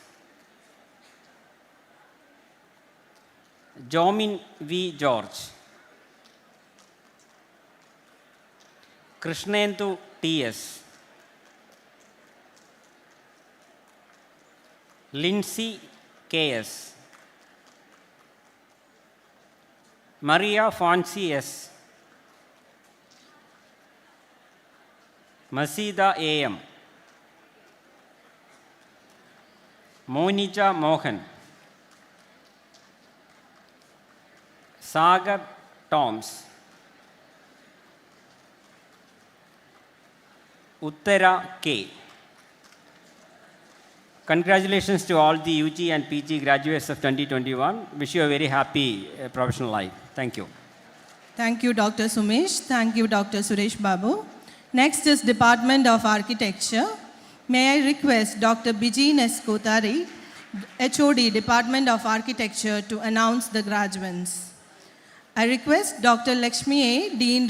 N: Jomin V. George. Krishnendu T.S. Lindsay K.S. Maria Fonsi S. Masida A.M. Monija Mohan. Sagar Toms. Uttara K. Congratulations to all the UG and PG graduates of 2021. Wish you a very happy professional life. Thank you.
A: Thank you, Dr. Sumesh. Thank you, Dr. Suresh Babu. Next is Department of Architecture. May I request Dr. Bijin S. Kotari HOD, Department of Architecture, to announce the graduates. I request Dr. Lakshmi A, Dean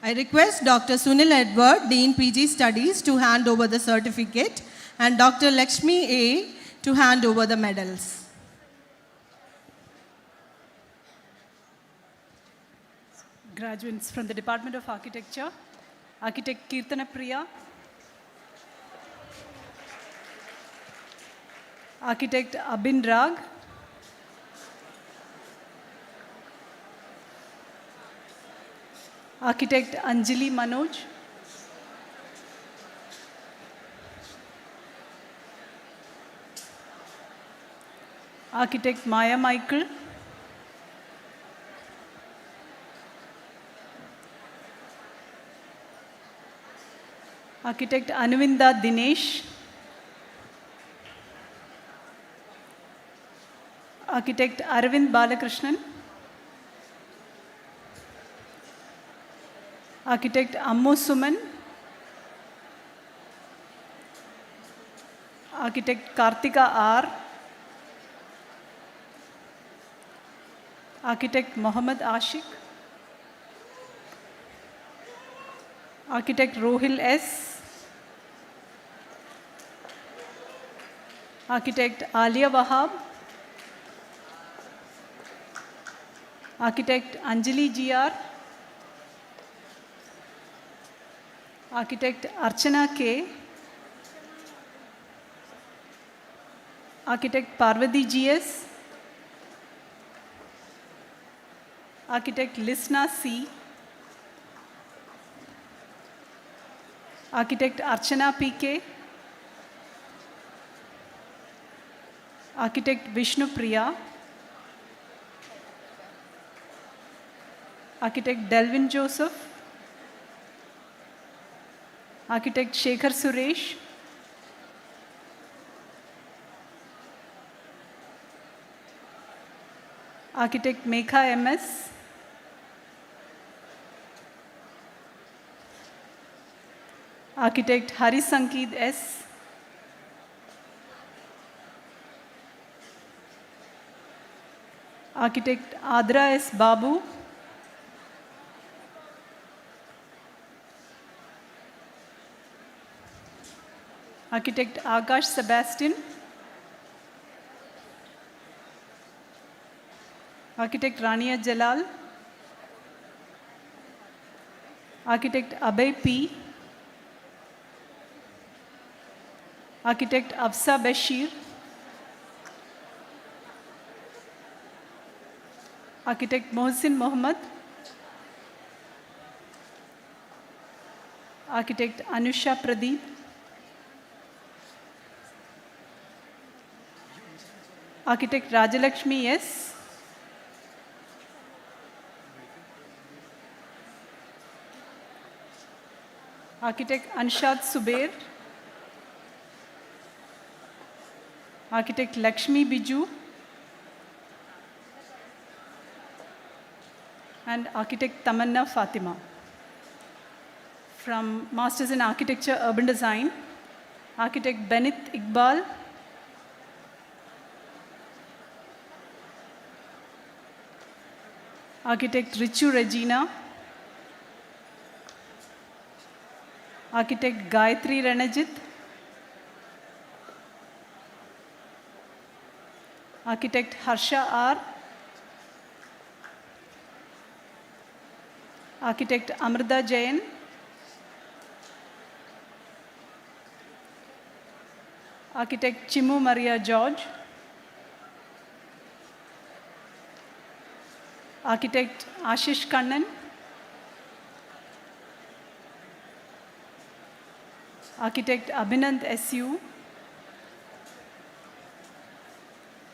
A: I request Dr. Sunil Edward, Dean PG Studies, to hand over the certificate, and Dr. Lakshmi A to hand over the medals.
O: Graduates from the Department of Architecture, Architect Kirtana Priya, Architect Abin Rag, Architect Anjali Manoj, Architect Maya Michael, Architect Anuvinda Dinesh, Architect Arvind Balakrishnan, Architect Ammu Suman, Architect Kartika R, Architect Mohammad Ashik, Architect Rohil S, Architect Alia Wahab, Architect Anjali GR, Architect Archana K, Architect Parvati GS, Architect Lisna C, Architect Archana PK, Architect Vishnu Priya, Architect Delvin Joseph, Architect Shekhar Suresh, Architect Mekha MS, Architect Hari Sankeet S, Architect Adra S. Babu, Architect Akash Sebastian, Architect Rania Jalal, Architect Abhay P, Architect Afsa Bashir, Architect Mohsin Mohammed, Architect Anusha Pradeep, Architect Rajalakshmi S, Architect Anshad Subair, Architect Lakshmi Biju, and Architect Tamanna Fatima. From Masters in Architecture, Urban Design, Architect Benit Iqbal, Architect Richu Regina, Architect Gayatri Ranajit, Architect Harsha R, Architect Amrita Jain, Architect Chimu Maria George, Architect Ashish Kannan, Architect Abhinand SU,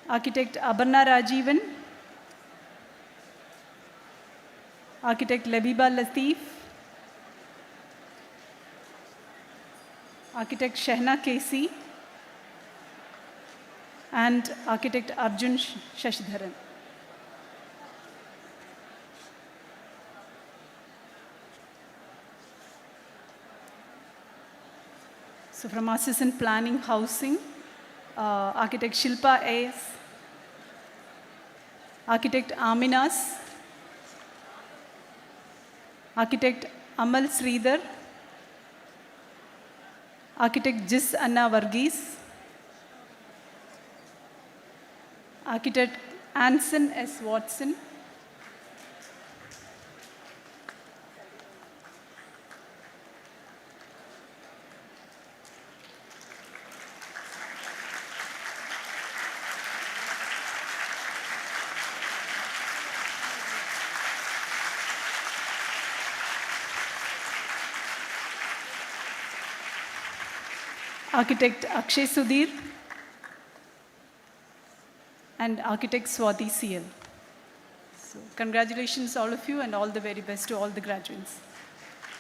O: Architect Abarna Rajivan, Architect Labiba Latif, Architect Shehna Casey, and Architect Arjun Shashidharan. So from Masters in Planning Housing, Architect Shilpa A.S., Architect Aminas, Architect Amal Sridhar, Architect Jis Anna Varghese, Architect Anson S. Watson, Architect Akshay Sudhir, and Architect Swati CL. So congratulations all of you and all the very best to all the graduates.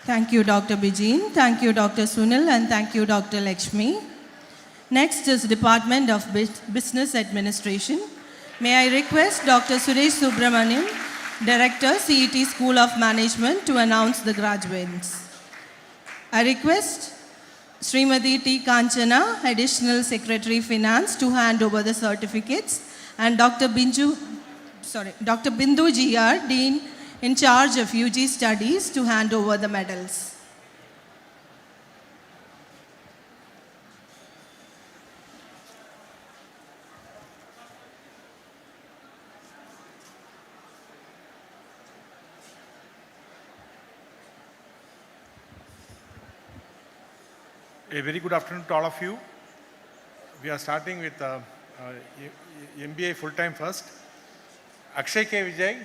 A: Thank you, Dr. Bijin. Thank you, Dr. Sunil, and thank you, Dr. Lakshmi. Next is Department of Business Administration. May I request Dr. Suresh Subramaniam, Director, CET School of Management, to announce the graduates. I request Srimati T. Kanchana, Additional Secretary Finance, to hand over the certificates, and Dr. Bindu GR, Dean in charge of UG Studies, to hand over the medals.
P: A very good afternoon to all of you. We are starting with MBA full-time first. Akshay K. Vijay,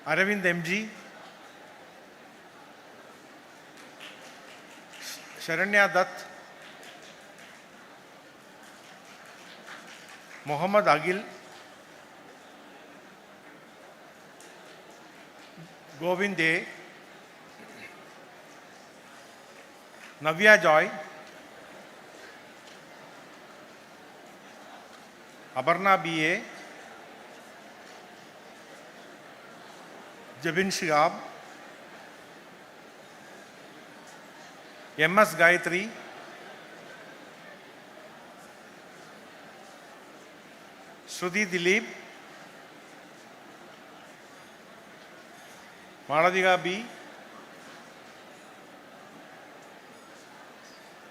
P: Aravind MG, Sharanya Dutt, Mohammad Agil, Govind A, Navya Joy, Abarna B.A., Jabin Shihab, M.S. Gayatri, Shruti Dilip, Maladika B,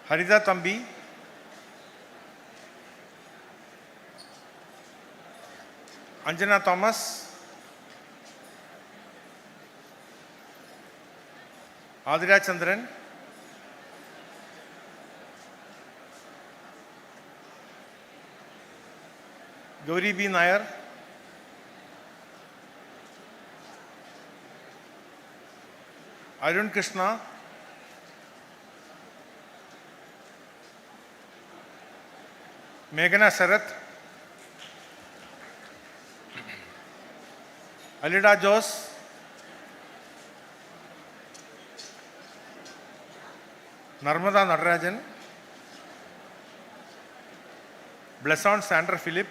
P: Harida Tambi, Anjana Thomas, Adira Chandran, Gauri B. Nair, Arun Krishna, Meghana Sarath, Alida Jose, Narmada Natarajan, Blessant Sandra Philip,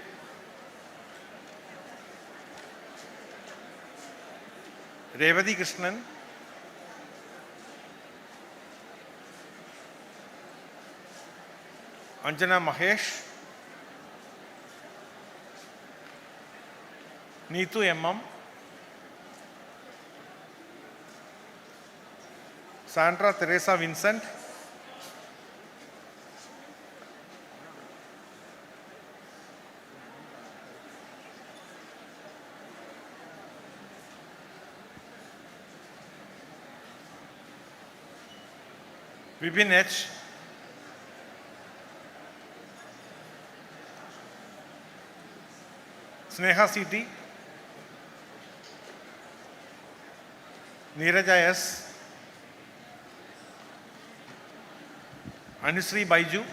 P: Revati Krishnan, Anjana Mahesh, Neetu M.M., Sandra Teresa Vincent, Vipin H, Sneha C.T., Neeraja S., Anusri Baiju,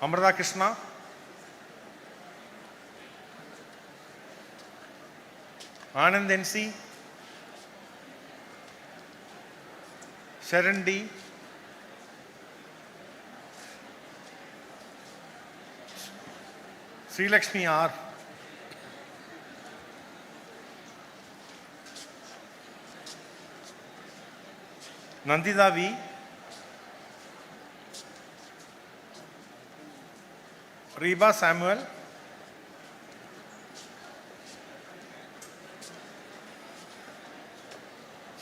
P: Amrita Krishna, Anand NC, Sharon D, Sri Lakshmi R, Nandita V, Reba Samuel,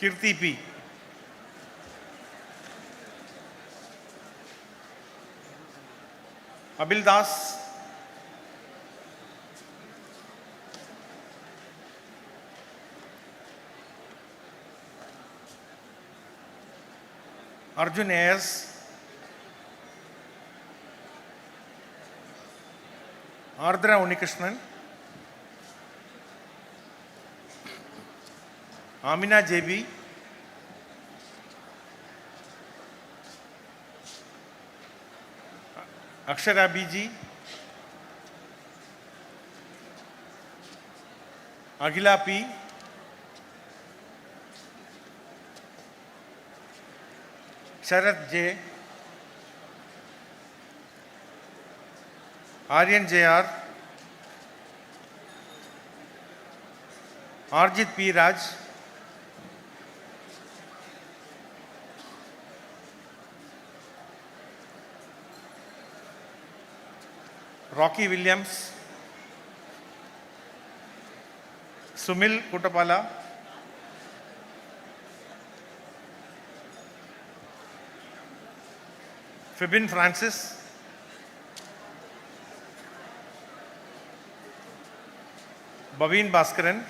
P: Kirti P, Abil Das, Arjun A.S., Ardra Unikrishnan, Amina JB, Akshara BG, Agila P, Sharat J, Aryan JR, Arjit P. Raj, Rocky Williams, Sumil Kutapala, Fibin Francis, Bhavin Bhaskaran,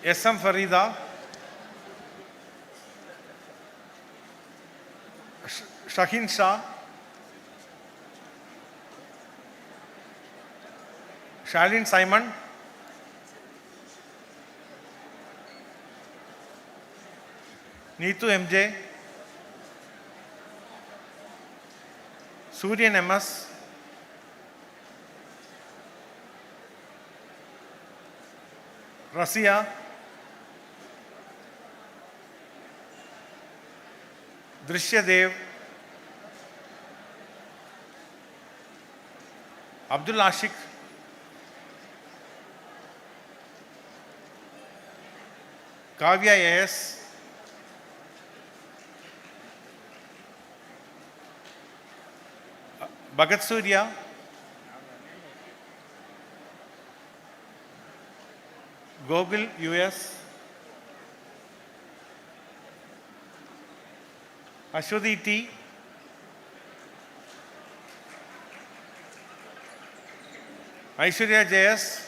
P: S.M. Farida, Shahin Shah, Shalin Simon, Neetu MJ, Suryan MS, Rasia, Drishya Dev, Abdul Ashik, Kavya A.S., Bhagat Surya, Gogul US, Ashwati T, Aishwarya JS,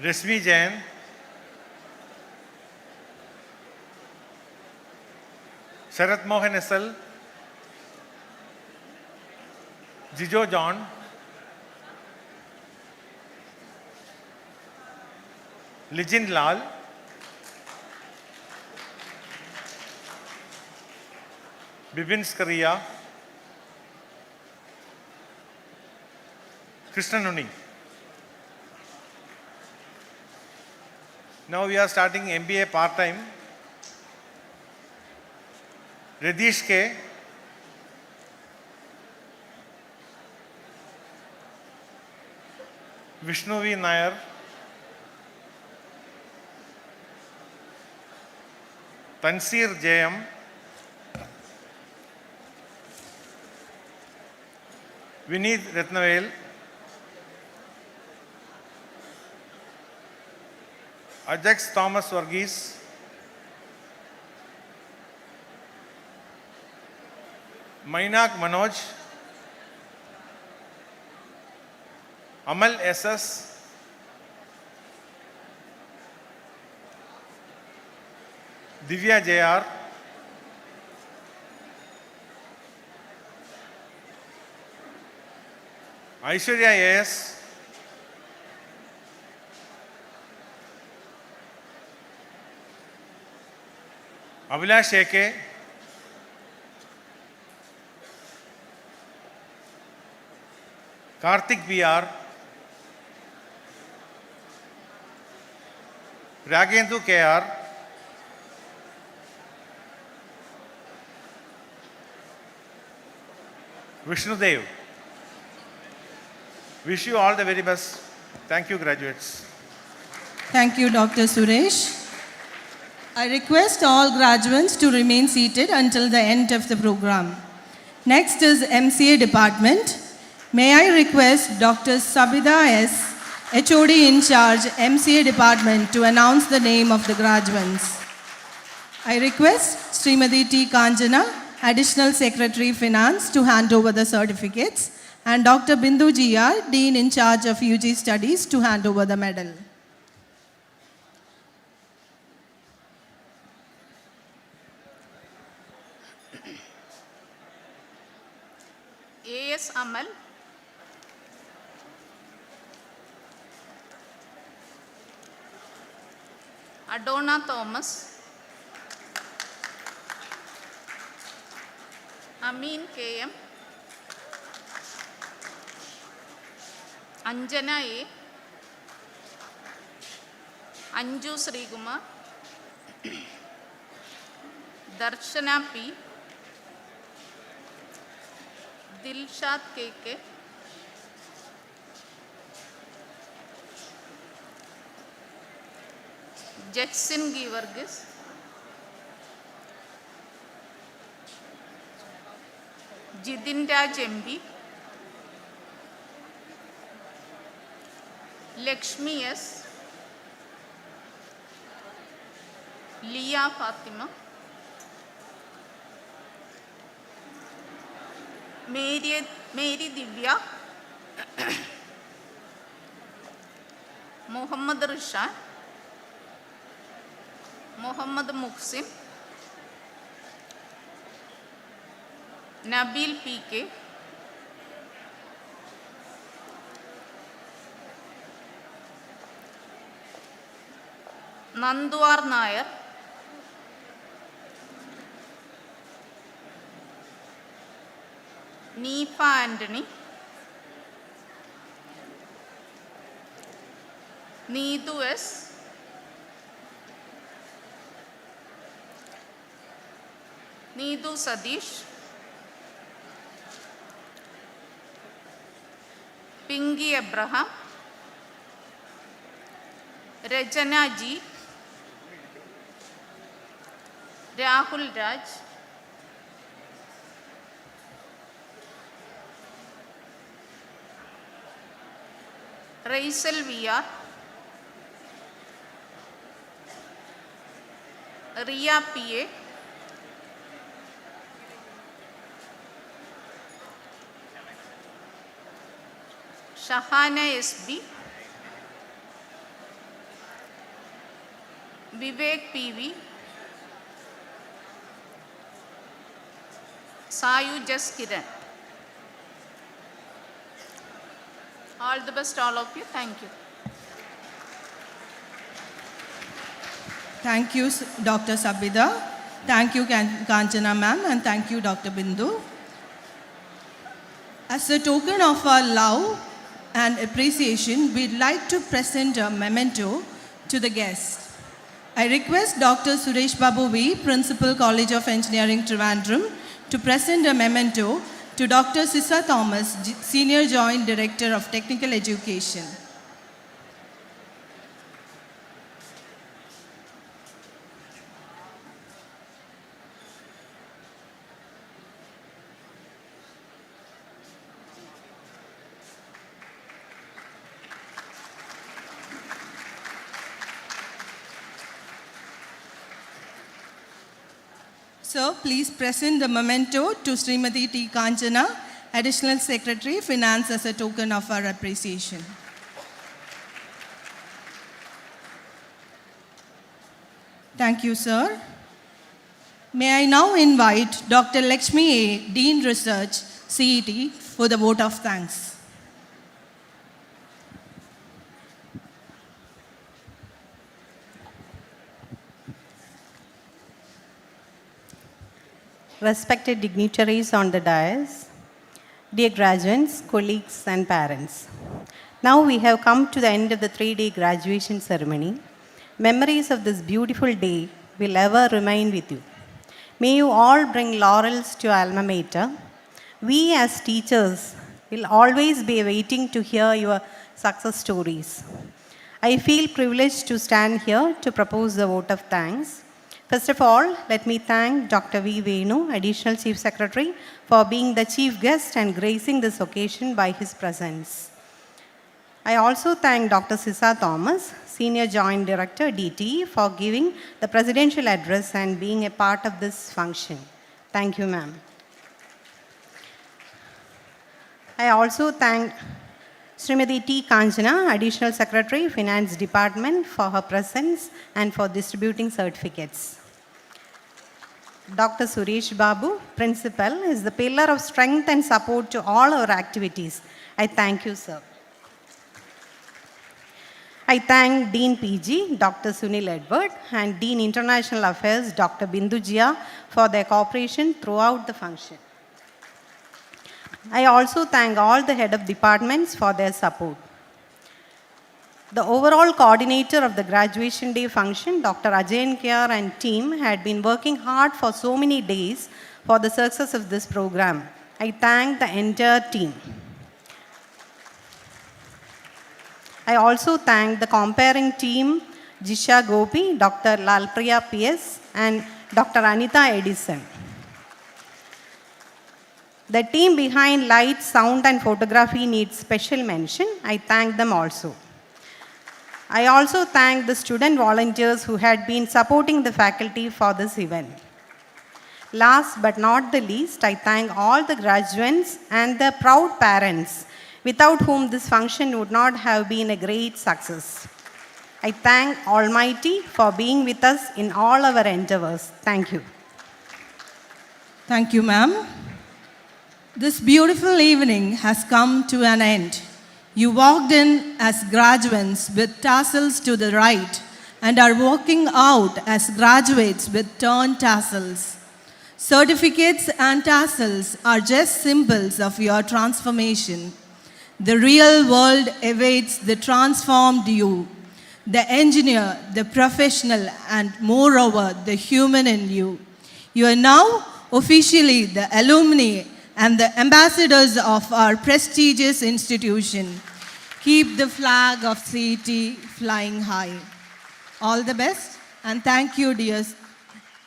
P: Resmi Jain, Sharat Mohan SL, Jijo John, Lijin Lal, Bipin Skaria, Krishnanuni. Now we are starting MBA part-time. Radish K, Vishnu V. Nair, Tansir JM, Vineet Ratnavel, Ajax Thomas Varghese, Mainak Manoj, Amal SS, Divya JR, Aishwarya AS, Abhilash AK, Karthik BR, Ragendu KR, Vishnudev, Wish you all the very best. Thank you, graduates.
A: Thank you, Dr. Suresh. I request all graduates to remain seated until the end of the program. Next is MCA department. May I request Dr. Sabida S., HOD in charge, MCA department, to announce the name of the graduates. I request Srimati T. Kanjana, Additional Secretary Finance, to hand over the certificates, and Dr. Bindu GR, Dean in charge of UG Studies, to hand over the medal.
Q: A.S. Amal, Adona Thomas, Amin K.M., Anjana A., Anju Srikumar, Darshana P., Dilshad K.K., Jetsin Givargis, Jidinda Jembi, Lakshmi S., Leah Fatima, Mary Divya, Muhammad Rishad, Muhammad Muhsin, Nabil P.K., Nanduar Nair, Neepa Anthony, Needu S., Needu Sadish, Pingy Abraham, Rajana G., Rahul Raj, Raisel VR, Ria P.A., Shahana S.B., Vivek P.V., Sayu Jaskiran. All the best, all of you. Thank you.
A: Thank you, Dr. Sabida. Thank you, Kanchana ma'am, and thank you, Dr. Bindu. As a token of our love and appreciation, we'd like to present a memento to the guests. I request Dr. Suresh Babu V., Principal, College of Engineering Trivandrum, to present a memento to Dr. Sissa Thomas, Senior Joint Director of Technical Education. So please present the memento to Srimati T. Kanjana, Additional Secretary, Finance, as a token of our appreciation. Thank you, sir. May I now invite Dr. Lakshmi A., Dean Research, CET, for the vote of thanks.
I: Respected dignitaries on the dais, dear graduates, colleagues and parents. Now we have come to the end of the 3-day graduation ceremony. Memories of this beautiful day will ever remain with you. May you all bring laurels to your alma mater. We as teachers We'll always be waiting to hear your success stories. I feel privileged to stand here to propose the vote of thanks. First of all, let me thank Dr. V. Venu, Additional Chief Secretary, for being the chief guest and gracing this occasion by his presence. I also thank Dr. Sisa Thomas, Senior Joint Director, DT, for giving the presidential address and being a part of this function. Thank you, ma'am. I also thank Srimati T. Kanjana, Additional Secretary, Finance Department, for her presence and for distributing certificates. Dr. Suresh Babu, Principal, is the pillar of strength and support to all our activities. I thank you, sir. I thank Dean PG, Dr. Sunil Edward, and Dean International Affairs, Dr. Bindu Jia, for their cooperation throughout the function. I also thank all the head of departments for their support. The overall coordinator of the graduation day function, Dr. Ajayan Kyar and team, had been working hard for so many days for the success of this program. I thank the entire team. I also thank the comparing team, Jisha Gopi, Dr. Lalpriya PS, and Dr. Anita Edison. The team behind light, sound, and photography needs special mention. I thank them also. I also thank the student volunteers who had been supporting the faculty for this event. Last but not the least, I thank all the graduates and their proud parents, without whom this function would not have been a great success. I thank Almighty for being with us in all our endeavors. Thank you.
A: Thank you, ma'am. This beautiful evening has come to an end. You walked in as graduates with tassels to the right and are walking out as graduates with turned tassels. Certificates and tassels are just symbols of your transformation. The real world awaits the transformed you, the engineer, the professional, and moreover, the human in you. You are now officially the alumni and the ambassadors of our prestigious institution. Keep the flag of CET flying high. All the best, and thank you, dears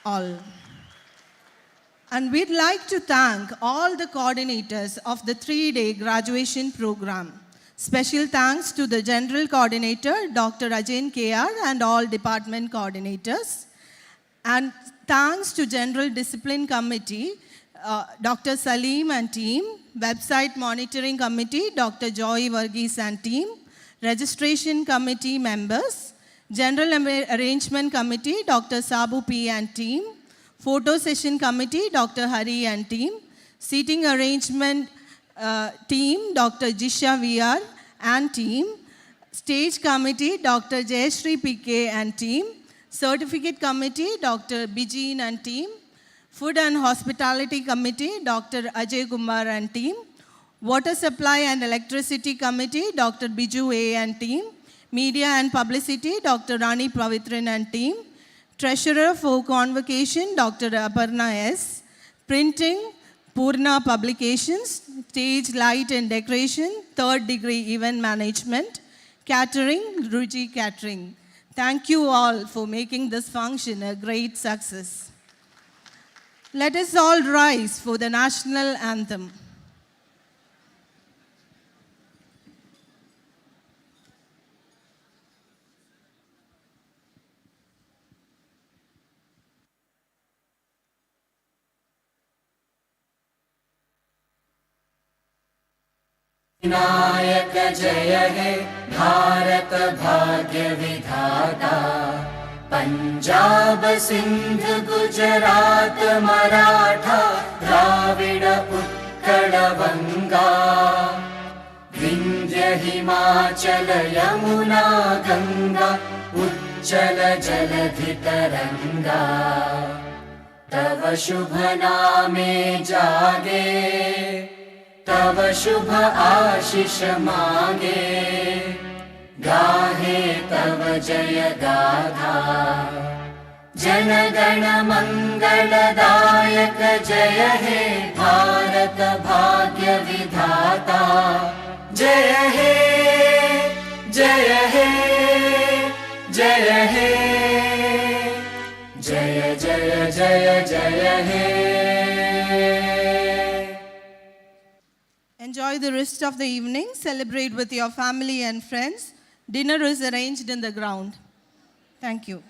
A: all. And we'd like to thank all the coordinators of the 3-day graduation program. Special thanks to the General Coordinator, Dr. Ajayan KR, and all department coordinators. And thanks to General Discipline Committee, Dr. Salim and team, Website Monitoring Committee, Dr. Joy Varghese and team, Registration Committee members, General Arrangement Committee, Dr. Sabu P and team, Photo Session Committee, Dr. Hari and team, Seating Arrangement team, Dr. Jisha VR and team, Stage Committee, Dr. Jayashree PK and team, Certificate Committee, Dr. Bijeen and team, Food and Hospitality Committee, Dr. Ajay Kumar and team, Water Supply and Electricity Committee, Dr. Biju A and team, Media and Publicity, Dr. Rani Pavitran and team, Treasurer for Convocation, Dr. Aparna S, Printing, Purna Publications, Stage Light and Decoration, 3rd Degree Event Management, Catering, Ruji Catering. Thank you all for making this function a great success. Let us all rise for the national anthem.
R: Vinayak जय हे भारत भाग्य विधाता पंजाब सिंध गुजरात मराठा द्राविड उत्कल बंगा विंध्य हिमाचल यमुना गंगा उच्चल जलधि तरंगा तव शुभ नामे जागे तव शुभ आशीष मांगे गाहे तव जय गाथा जन गण मंगल मङ्गलदायक जय हे भारत भाग्य विधाता जय हे जय हे जय हे जय जय जय जय हे.
A: Enjoy the rest of the evening. Celebrate with your family and friends. Dinner is arranged in the ground. Thank you.